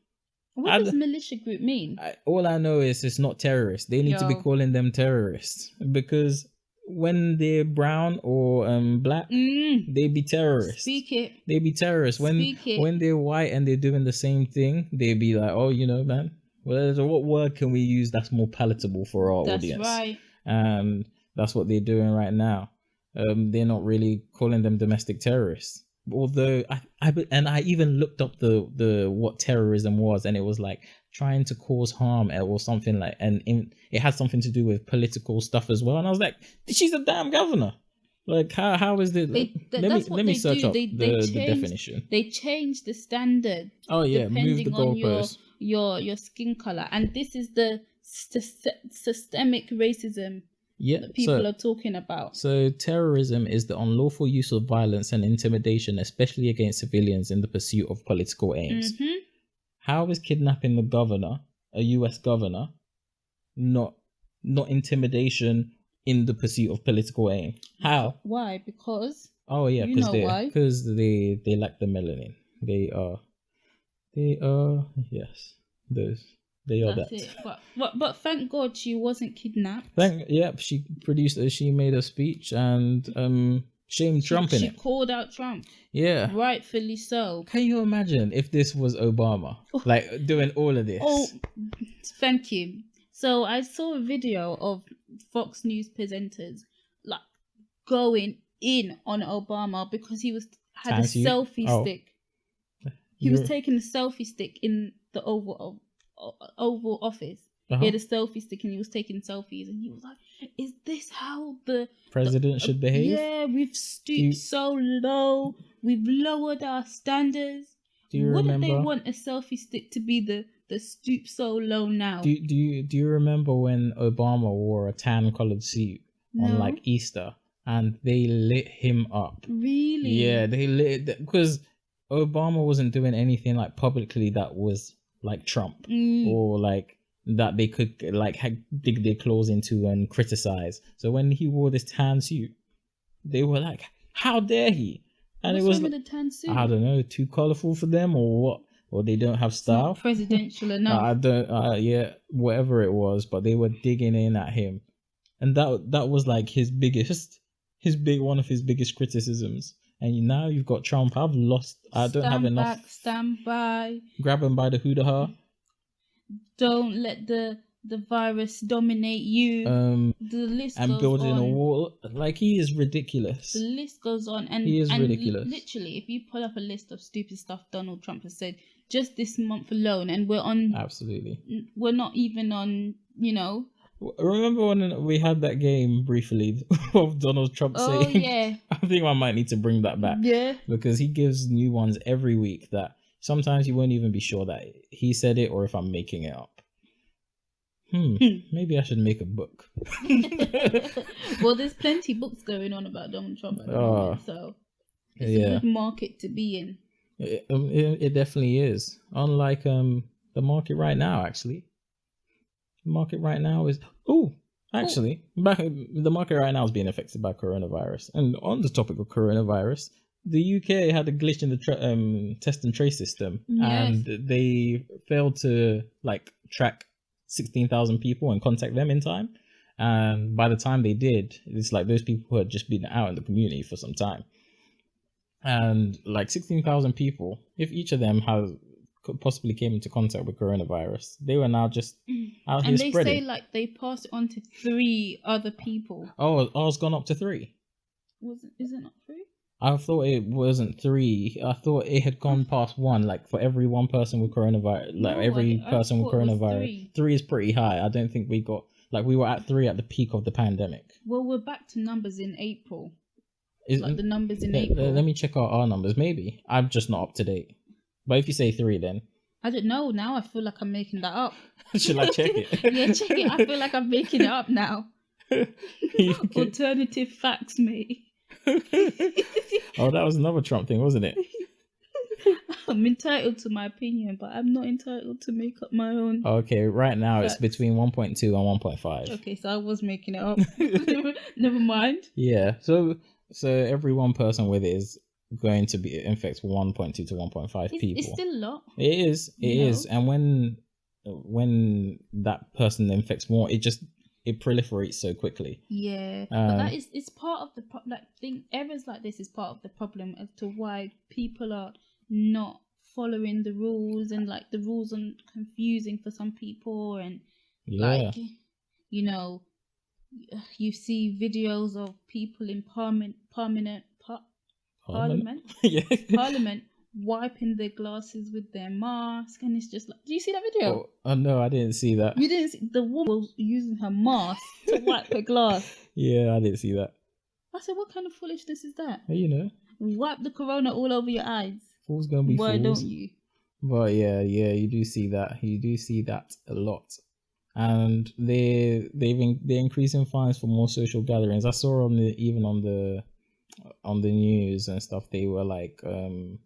What does militia group mean? All I know is it's not terrorists. They need to be calling them terrorists, because when they're brown or black, they be terrorists. Speak it. They be terrorists. When they're white and they're doing the same thing, they be like, oh, man. Well, what word can we use that's more palatable for our audience? That's right. And that's what they're doing right now. they're not really calling them domestic terrorists. Although I even looked up the what terrorism was, and it was like trying to cause harm or something like, and it had something to do with political stuff as well. And I was like, she's a damn governor. Like how is it? Let me search up the definition. They change the standard. Oh yeah, move the goalposts. Your skin color, and this is the systemic racism that people are talking about. So terrorism is the unlawful use of violence and intimidation, especially against civilians in the pursuit of political aims. Mm-hmm. How is kidnapping the governor, a US governor, not intimidation in the pursuit of political aim? How? Why? Because because they lack the melanin. They are yes, those. That's it. But thank God she wasn't kidnapped. She made a speech and shamed Trump in it. She called out Trump. Yeah. Rightfully so. Can you imagine if this was Obama like doing all of this? Oh, thank you. So I saw a video of Fox News presenters like going in on Obama because he had a selfie stick. He was taking a selfie stick in the Oval Office. He had a selfie stick and he was taking selfies, and he was like, is this how the president should behave? Yeah, we've stooped so low. We've lowered our standards. Wouldn't they want a selfie stick to be the stoop so low now? Do you remember when Obama wore a tan colored suit on like Easter and they lit him up? Really? Yeah, they lit because Obama wasn't doing anything like publicly that was like Trump or like that they could like dig their claws into and criticize. So when he wore this tan suit, they were like, how dare he? And What's wrong with the tan suit? I don't know, too colorful for them or what, or they don't have style. It's not presidential enough. I don't whatever it was, but they were digging in at him, and that was like one of his biggest criticisms. And now you've got Trump. I don't have enough. Stand by. Grab him by the hoo-da-ha. Don't let the virus dominate you. The list and goes building on. A wall. Like, he is ridiculous. The list goes on, and he is ridiculous. Literally, if you pull up a list of stupid stuff Donald Trump has said just this month alone, and we're on. Absolutely. We're not even on. Remember when we had that game briefly of Donald Trump saying... Oh, yeah. I think I might need to bring that back. Yeah. Because he gives new ones every week that sometimes you won't even be sure that he said it or if I'm making it up. Maybe I should make a book. Well, there's plenty of books going on about Donald Trump at the moment, so it's a good market to be in. It definitely is. Unlike the market right now, actually. The market right now is the market right now is being affected by coronavirus. And on the topic of coronavirus, the UK had a glitch in the test and trace system, and they failed to like track 16,000 people and contact them in time. And by the time they did, it's like those people had just been out in the community for some time. And like 16,000 people, if each of them possibly came into contact with coronavirus, they were now just out here spreading. And they say like they passed it on to 3 other people. Oh, it's gone up to 3. Is it not 3? I thought it wasn't 3. I thought it had gone past 1. Like for every one person with coronavirus, like every person with coronavirus, 3 is pretty high. I don't think we got we were at 3 at the peak of the pandemic. Well, we're back to numbers in April. The numbers in April. Let me check out our numbers. Maybe I'm just not up to date. But if you say 3, then I don't know. Now I feel like I'm making that up. Should I check it? Yeah, check it. I feel like I'm making it up now. Alternative facts, mate. Oh, that was another Trump thing, wasn't it? I'm entitled to my opinion, but I'm not entitled to make up my own. Okay, right now facts. It's between 1.2 and 1.5. Okay, so I was making it up. Never mind. Yeah, so every one person with it is going to be infect 1.2 to 1.5 people. It's still a lot. It is. It is. And when that person infects more, it proliferates so quickly. Yeah, but it's part of the errors like this is part of the problem as to why people are not following the rules, and like the rules are confusing for some people, and you see videos of people in Parliament Yeah. Parliament wiping their glasses with their mask, and it's just like, do you see that video? Oh no, I didn't see that. You didn't see, the woman was using her mask to wipe her glass. Yeah, I didn't see that. I said, what kind of foolishness is that? You know, wipe the corona all over your eyes. Fools gonna be Why fools. don't you? But yeah, you do see that. You do see that a lot. And they're increasing fines for more social gatherings. I saw even on the news and stuff, they were like,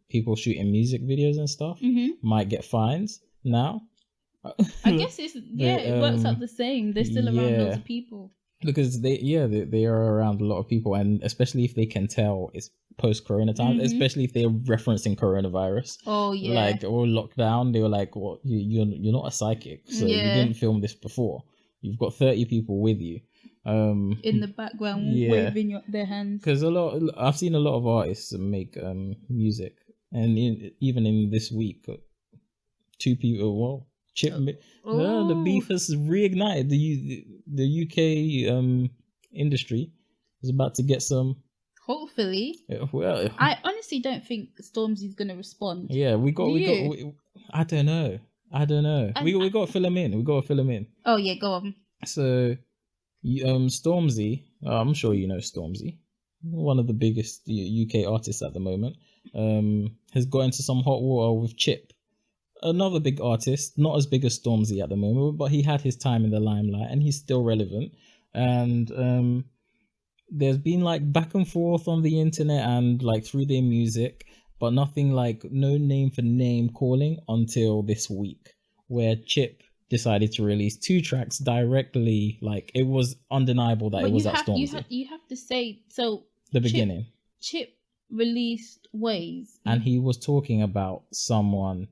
people shooting music videos and stuff might get fines now. I guess it works out the same. They're still around loads of people. Because they are around a lot of people, and especially if they can tell it's post-corona time, especially if they're referencing coronavirus. Oh yeah. Like, or lockdown, they were like, "What? You're not a psychic, so you didn't film this before. You've got 30 people with you." In the background, waving their hands. Because I've seen a lot of artists make music, and even in this week, 2 people. Well, Chip. The beef has reignited. The UK industry is about to get some. Hopefully. Well, I honestly don't think Stormzy's gonna respond. Yeah, I don't know. We got to fill him in. Oh yeah, go on. So, Stormzy. I'm sure you know Stormzy, one of the biggest UK artists at the moment. Has got into some hot water with Chip, another big artist, not as big as Stormzy at the moment, but he had his time in the limelight and he's still relevant. And there's been like back and forth on the internet and like through their music, but nothing like no name for name calling until this week, where Chip decided to release 2 tracks directly. Like, it was undeniable that it was at Stormzy. You have to say, so the beginning. Chip released Ways, and he was talking about someone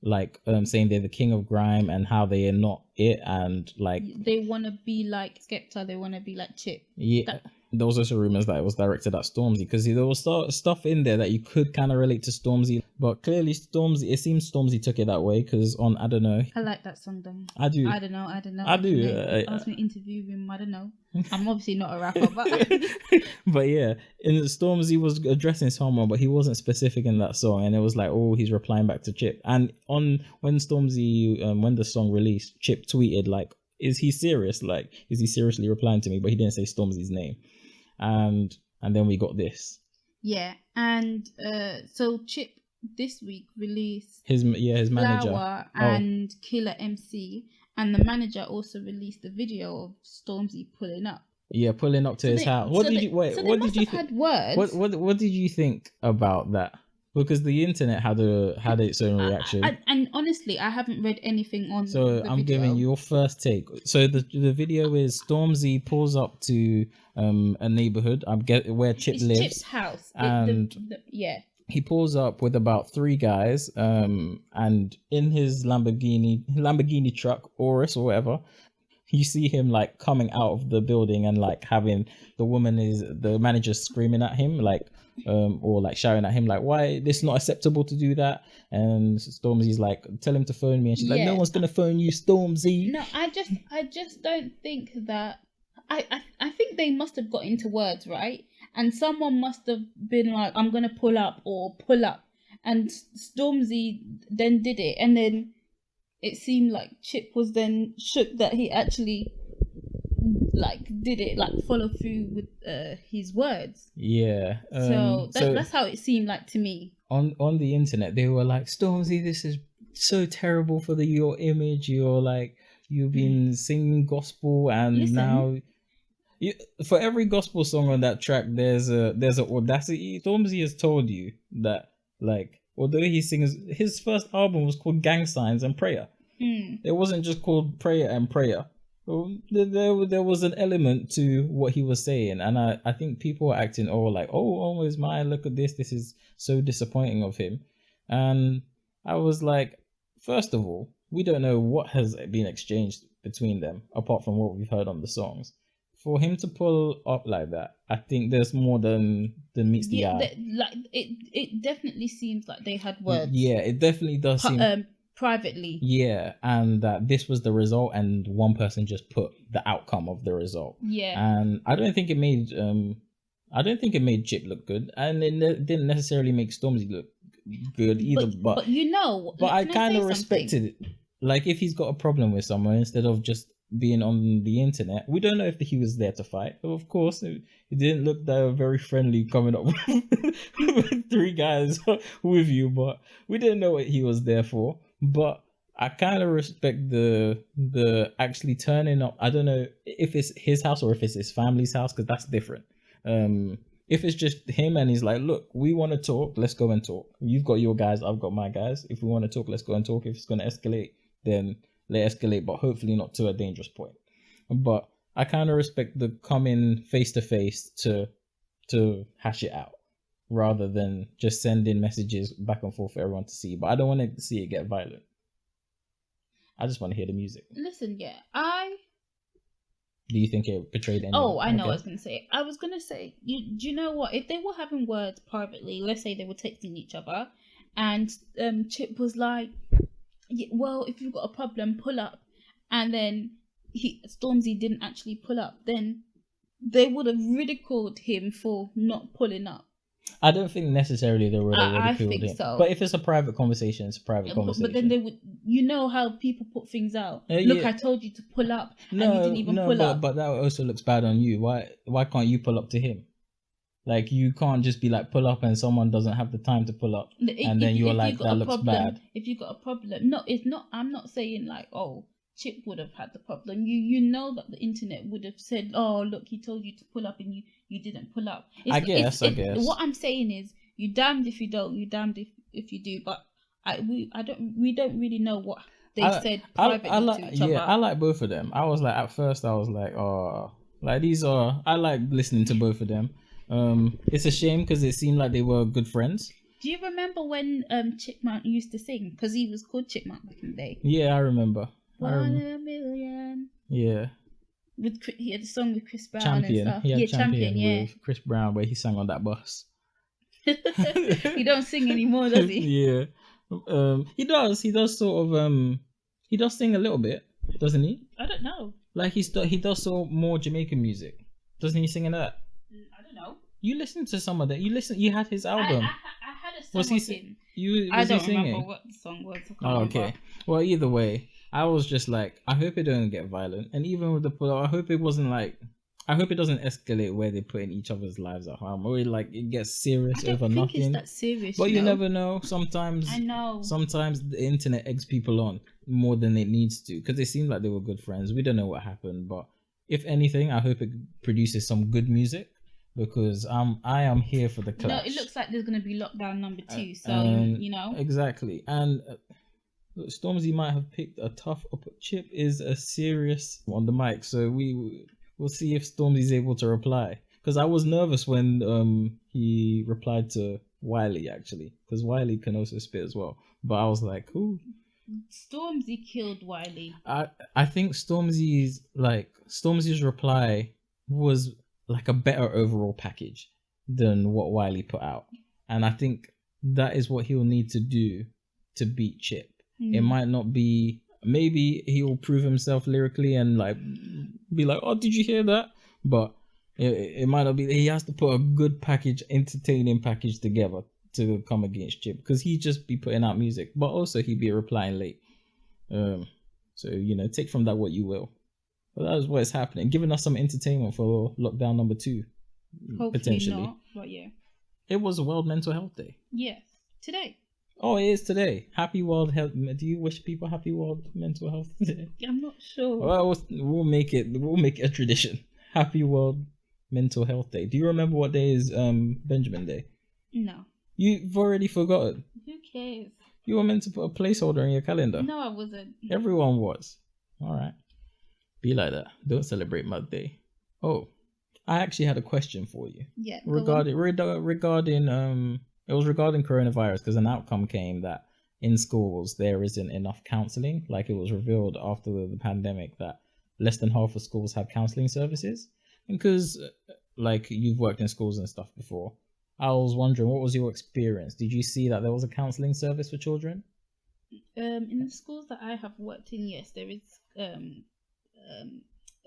like saying they're the king of grime and how they are not it, and like they want to be like Skepta, they want to be like Chip. Yeah. There was also rumors that it was directed at Stormzy, because there was stuff in there that you could kind of relate to Stormzy, but clearly it seems Stormzy took it that way, because on I Don't Know. I like that song though. I do. I don't know. I do. Ask me to interview him. I don't know. I'm obviously not a rapper, but but yeah, and Stormzy was addressing someone, but he wasn't specific in that song, and it was like, oh, he's replying back to Chip. And when Stormzy, when the song released, Chip tweeted like, is he serious? Like, is he seriously replying to me? But he didn't say Stormzy's name. And then we got this. Yeah, and so Chip this week released his manager Flower and Killer MC, and the manager also released a video of Stormzy pulling up. Yeah, pulling up to his house. What did you think? What did you think about that? Because the internet had its own reaction. And honestly, I haven't read anything on. So I'm giving your first take. So the video is Stormzy pulls up to a neighborhood. Where Chip lives. Chip's house. And he pulls up with about 3 guys. And in his Lamborghini truck, Urus or whatever, you see him like coming out of the building and like having the manager screaming at him like. Or like shouting at him like, why this is not acceptable to do that, and Stormzy's like, tell him to phone me, and she's like, no one's gonna phone you, Stormzy. No, I just don't think that. I think they must have got into words, right? And someone must have been like, I'm gonna pull up, and Stormzy then did it, and then it seemed like Chip was then shook that he actually like did it, like follow through with his words. Yeah. So that's how it seemed like to me. On the internet, they were like, Stormzy, this is so terrible for your image. You're like, you've been singing gospel, and now for every gospel song on that track, there's a audacity. Stormzy has told you that, like, although he sings, his first album was called Gang Signs and Prayer. It wasn't just called Prayer and Prayer. There was an element to what he was saying, and I think people were acting like, oh, it's mine, look at this is so disappointing of him. And I was like, first of all, we don't know what has been exchanged between them apart from what we've heard on the songs. For him to pull up like that, I think there's more than meets the eye. It definitely seems like they had words. Yeah, it definitely does seem privately. Yeah, and that this was the result, and one person just put the outcome of the result. Yeah. And I don't think it made Chip look good, and it didn't necessarily make Stormzy look good either. But I kind of respected it. Like, if he's got a problem with someone, instead of just being on the internet, we don't know if he was there to fight. Of course, it didn't look that very friendly coming up with 3 guys with you, but we didn't know what he was there for. But I kind of respect the actually turning up. I don't know if it's his house or if it's his family's house, because that's different. If it's just him and he's like, look, we want to talk, let's go and talk. You've got your guys, I've got my guys. If we want to talk, let's go and talk. If it's going to escalate, then let escalate, but hopefully not to a dangerous point. But I kind of respect the coming face to face to hash it out, rather than just sending messages back and forth for everyone to see. But I don't want to see it get violent. I just want to hear the music. Listen, Do you think it portrayed anything? Oh, I know what I was going to say. I was going to say, do you know what? If they were having words privately, let's say they were texting each other, and Chip was like, well, if you've got a problem, pull up. And then Stormzy didn't actually pull up. Then they would have ridiculed him for not pulling up. I don't think necessarily they would have ridiculed him. So. But if it's a private conversation, it's a private conversation. But then they would, you know how people put things out. Look, I told you to pull up, and you didn't even pull up. But that also looks bad on you. Why can't you pull up to him? Like, you can't just be like, pull up, and someone doesn't have the time to pull up, and then you're like, that looks bad. If you got a problem, no, it's not. I'm not saying like, oh, Chip would have had the problem. You know that the internet would have said, oh, look, he told you to pull up, and you didn't pull up. I guess. What I'm saying is, you damned if you don't, you damned if you do. But we don't really know what they said privately to each other. Yeah, I like both of them. At first I was like, oh, like I like listening to both of them. It's a shame because it seemed like they were good friends. Do you remember when Chipmunk used to sing? Because he was called Chipmunk back in the day. Yeah, I remember. 1 in a million. Yeah. He had a song with Chris Brown Champion. and stuff. Champion, yeah. With Chris Brown, where he sang on that bus. He don't sing anymore, does he? Yeah. He does. He does sort of. He does sing a little bit, doesn't he? I don't know. Like he does sort of more Jamaican music, doesn't he? Singing that. I don't know. You listened to some of that. You had his album. I had a song with him. I don't remember what the song was. Okay. Well, either way, I was just like, I hope it don't get violent. And even with the pull-up, I hope it doesn't escalate where they're putting each other's lives at harm, or like it gets serious over nothing. I don't think it's that serious. But you never know. Sometimes the internet eggs people on more than it needs to, because it seemed like they were good friends. We don't know what happened, but if anything, I hope it produces some good music, because I am here for the clash. No, it looks like there's going to be lockdown number 2, so you know. Exactly. And Stormzy might have picked a tough up. Chip is a serious on the mic, so we'll see if Stormzy's able to reply. Because I was nervous when he replied to Wiley, actually, because Wiley can also spit as well. But I was like, ooh. Stormzy killed Wiley. I think Stormzy's reply was like a better overall package than what Wiley put out, and I think that is what he'll need to do to beat Chip. It might not be. Maybe he will prove himself lyrically and like be like, oh, did you hear that? But it might not be. He has to put a good package, entertaining package together to come against Chip, because he'd just be putting out music, but also he'd be replying late. So take from that what you will. But that is what is happening, giving us some entertainment for lockdown number 2. Hopefully potentially not, but yeah. It was World Mental Health Day. Yes, today. Oh, it is today. Happy World Health. Do you wish people happy World Mental Health Day? I'm not sure. Well, we'll make it a tradition. Happy World Mental Health Day. Do you remember what day is Benjamin Day? No. You've already forgotten. Who cares? You were meant to put a placeholder in your calendar. No, I wasn't. Everyone was. All right. Be like that. Don't celebrate Mud Day. Oh, I actually had a question for you. Yeah. Regarding it was regarding coronavirus, because an outcome came that in schools there isn't enough counselling. Like, it was revealed after the pandemic that less than half of schools have counselling services. And because like you've worked in schools and stuff before, I was wondering, what was your experience? Did you see that there was a counselling service for children? In the schools that I have worked in, yes, there is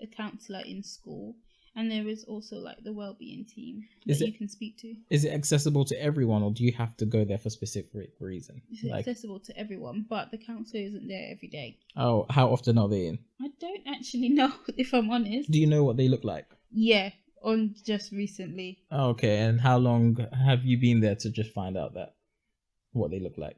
a counsellor in school, and there is also like the wellbeing team that you can speak to. Is it accessible to everyone, or do you have to go there for specific reason? It's accessible to everyone, but the counsellor isn't there every day. Oh, how often are they in? I don't actually know, if I'm honest. Do you know what they look like? Yeah, on just recently. Oh, okay, and how long have you been there to just find out that what they look like?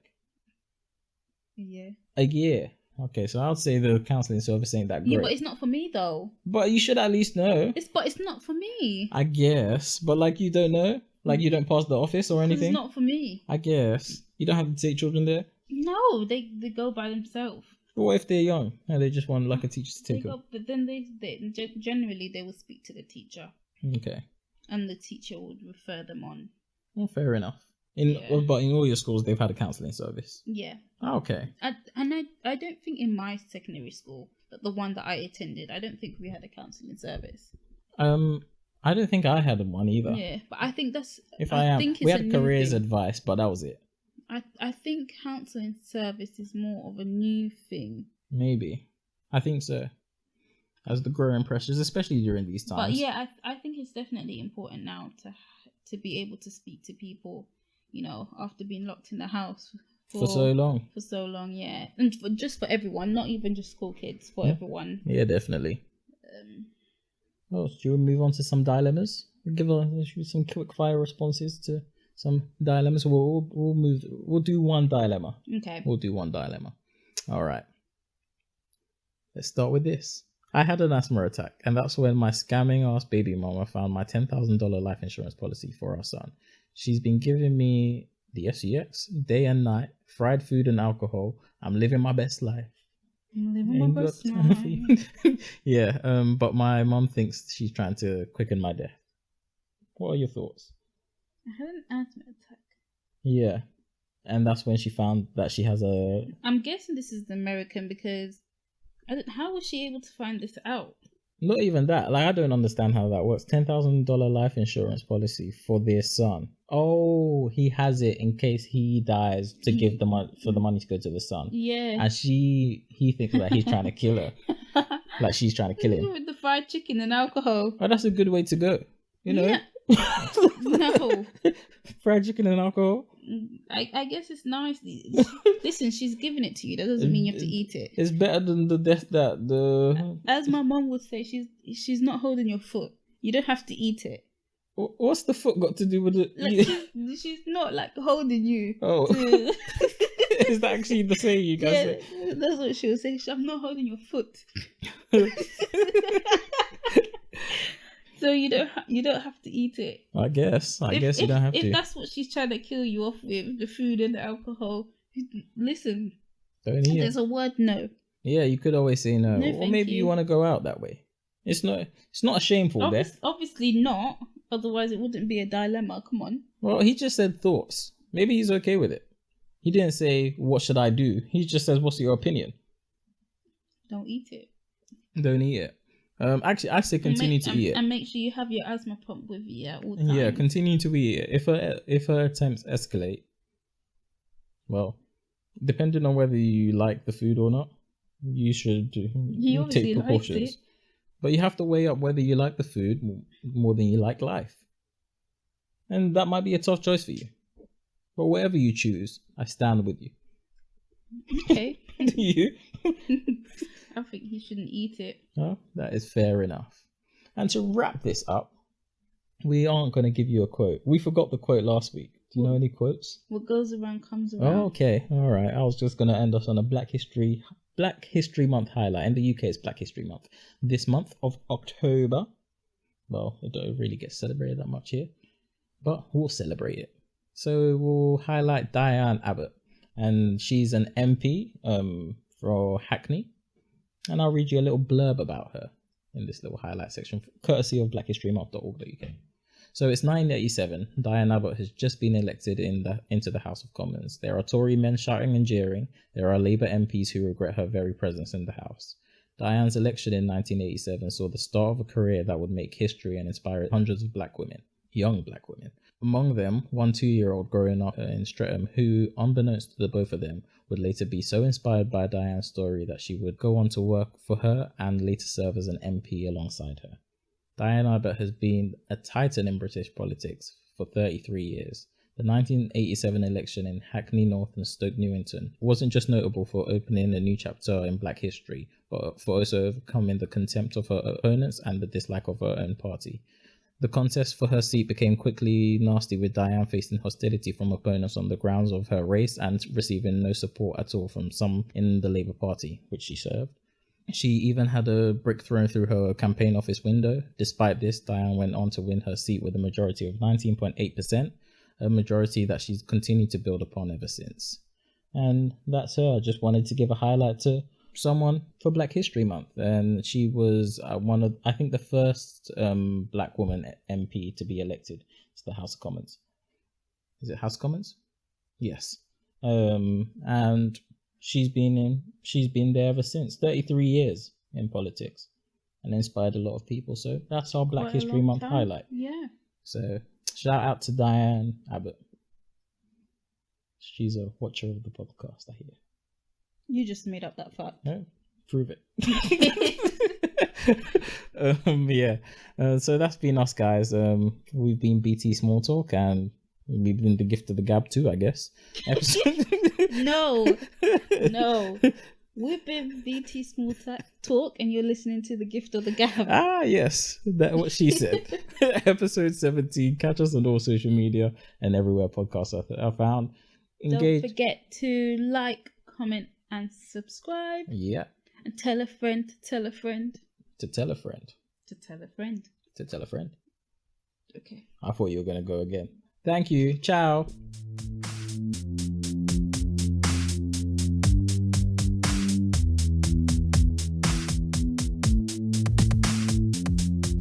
A year. Okay, so I would say the counselling service ain't that great. Yeah, but it's not for me though. But you should at least know. But it's not for me. I guess, but like you don't know, like you don't pass the office or anything. It's not for me. I guess you don't have to take children there. No, they go by themselves. But what if they're young and they just want like a teacher to take them? But then they generally they will speak to the teacher. Okay. And the teacher would refer them on. Well, fair enough. But in all your schools, they've had a counselling service. Yeah. Oh, okay. I don't think in my secondary school, the one that I attended, I don't think we had a counselling service. I don't think I had one either. Yeah, but I think that's. We had careers advice, but that was it. I think counselling service is more of a new thing. Maybe, I think so. As the growing pressures, especially during these times. But yeah, I think it's definitely important now to be able to speak to people. You know, after being locked in the house for so long. For so long, yeah, and just for everyone, not even just school kids, for everyone. Yeah, definitely. Do you want to move on to some dilemmas? Give some quick fire responses to some dilemmas. We'll do one dilemma. Okay. We'll do one dilemma. All right. Let's start with this. I had an asthma attack, and that's when my scamming ass baby mama found my $10,000 life insurance policy for our son. She's been giving me the SEX day and night, fried food and alcohol. I'm living my best life. Yeah, but my mum thinks she's trying to quicken my death. What are your thoughts? I had an asthma attack. Yeah, and that's when she found that she has a... I'm guessing this is American because how was she able to find this out? Not even that. Like, I don't understand how that works. $10,000 life insurance policy for their son. Oh, he has it in case he dies to give the money for the money to go to the son. Yeah. And he thinks that he's trying to kill her. Like she's trying to kill him. With the fried chicken and alcohol. Oh, that's a good way to go. You know? Yeah. No. Fried chicken and alcohol? I guess it's nice. Listen, she's giving it to you. That doesn't mean you have to eat it. It's better than the death that the... As my mum would say, she's not holding your foot. You don't have to eat it. What's the foot got to do with it? Like, she's not like holding you. Oh. Is that actually the saying you guys say? That's what she'll say. I'm not holding your foot. So you don't have to eat it. I guess you don't have to. If that's what she's trying to kill you off with, the food and the alcohol, listen. Don't eat it. There's a word no. Yeah, you could always say no. Or maybe you want to go out that way. It's not a shameful death. Obviously not. Otherwise it wouldn't be a dilemma. Come on. Well, he just said thoughts. Maybe he's okay with it. He didn't say, what should I do? He just says, what's your opinion? Don't eat it. Don't eat it. Actually, I say continue to eat it. And make sure you have your asthma pump with you at all times. Yeah, continue to eat it. If her attempts escalate, well, depending on whether you like the food or not, you should take precautions. It. But you have to weigh up whether you like the food more than you like life. And that might be a tough choice for you. But whatever you choose, I stand with you. Okay. Do you? I think he shouldn't eat it. Oh, that is fair enough. And to wrap this up, we aren't going to give you a quote. We forgot the quote last week. Do you know any quotes? What goes around comes around. Oh, okay. All right. I was just going to end us on a Black History Month highlight. In the UK, it's Black History Month. This month of October, well, it don't really get celebrated that much here, but we'll celebrate it. So we'll highlight Diane Abbott, and she's an MP for Hackney. And I'll read you a little blurb about her in this little highlight section, courtesy of blackhistorymonth.org.uk. So it's 1987. Diane Abbott has just been elected into the House of Commons. There are Tory men shouting and jeering. There are Labour MPs who regret her very presence in the House. Diane's election in 1987 saw the start of a career that would make history and inspire hundreds of black women. young black women. Among them, one 2-year-old growing up in Streatham who, unbeknownst to the both of them, would later be so inspired by Diane's story that she would go on to work for her and later serve as an MP alongside her. Diane Abbott has been a titan in British politics for 33 years. The 1987 election in Hackney North and Stoke Newington wasn't just notable for opening a new chapter in black history, but for also overcoming the contempt of her opponents and the dislike of her own party. The contest for her seat became quickly nasty, with Diane facing hostility from opponents on the grounds of her race and receiving no support at all from some in the Labour Party, which she served. She even had a brick thrown through her campaign office window. Despite this, Diane went on to win her seat with a majority of 19.8%, a majority that she's continued to build upon ever since. And that's her. I just wanted to give a highlight to someone for Black History Month, and she was one of, I think, the first black woman MP to be elected to the House of Commons. Is it House of Commons? Yes. And she's been there ever since. 33 years in politics and inspired a lot of people. So that's our Black History Month highlight. Yeah. So shout out to Diane Abbott. She's a watcher of the podcast, I hear. You just made up that fact. No, prove it. So that's been us, guys. We've been BT Small Talk, and we've been the gift of the gab too, I guess. No. We've been BT Small Talk, and you're listening to the gift of the gab. Ah, yes, that's what she said. Episode 17. Catch us on all social media and everywhere podcasts are found. Engage. Don't forget to like, comment, and subscribe. Yeah. And tell a friend to tell a friend. To tell a friend. To tell a friend. To tell a friend. Okay. I thought you were going to go again. Thank you. Ciao.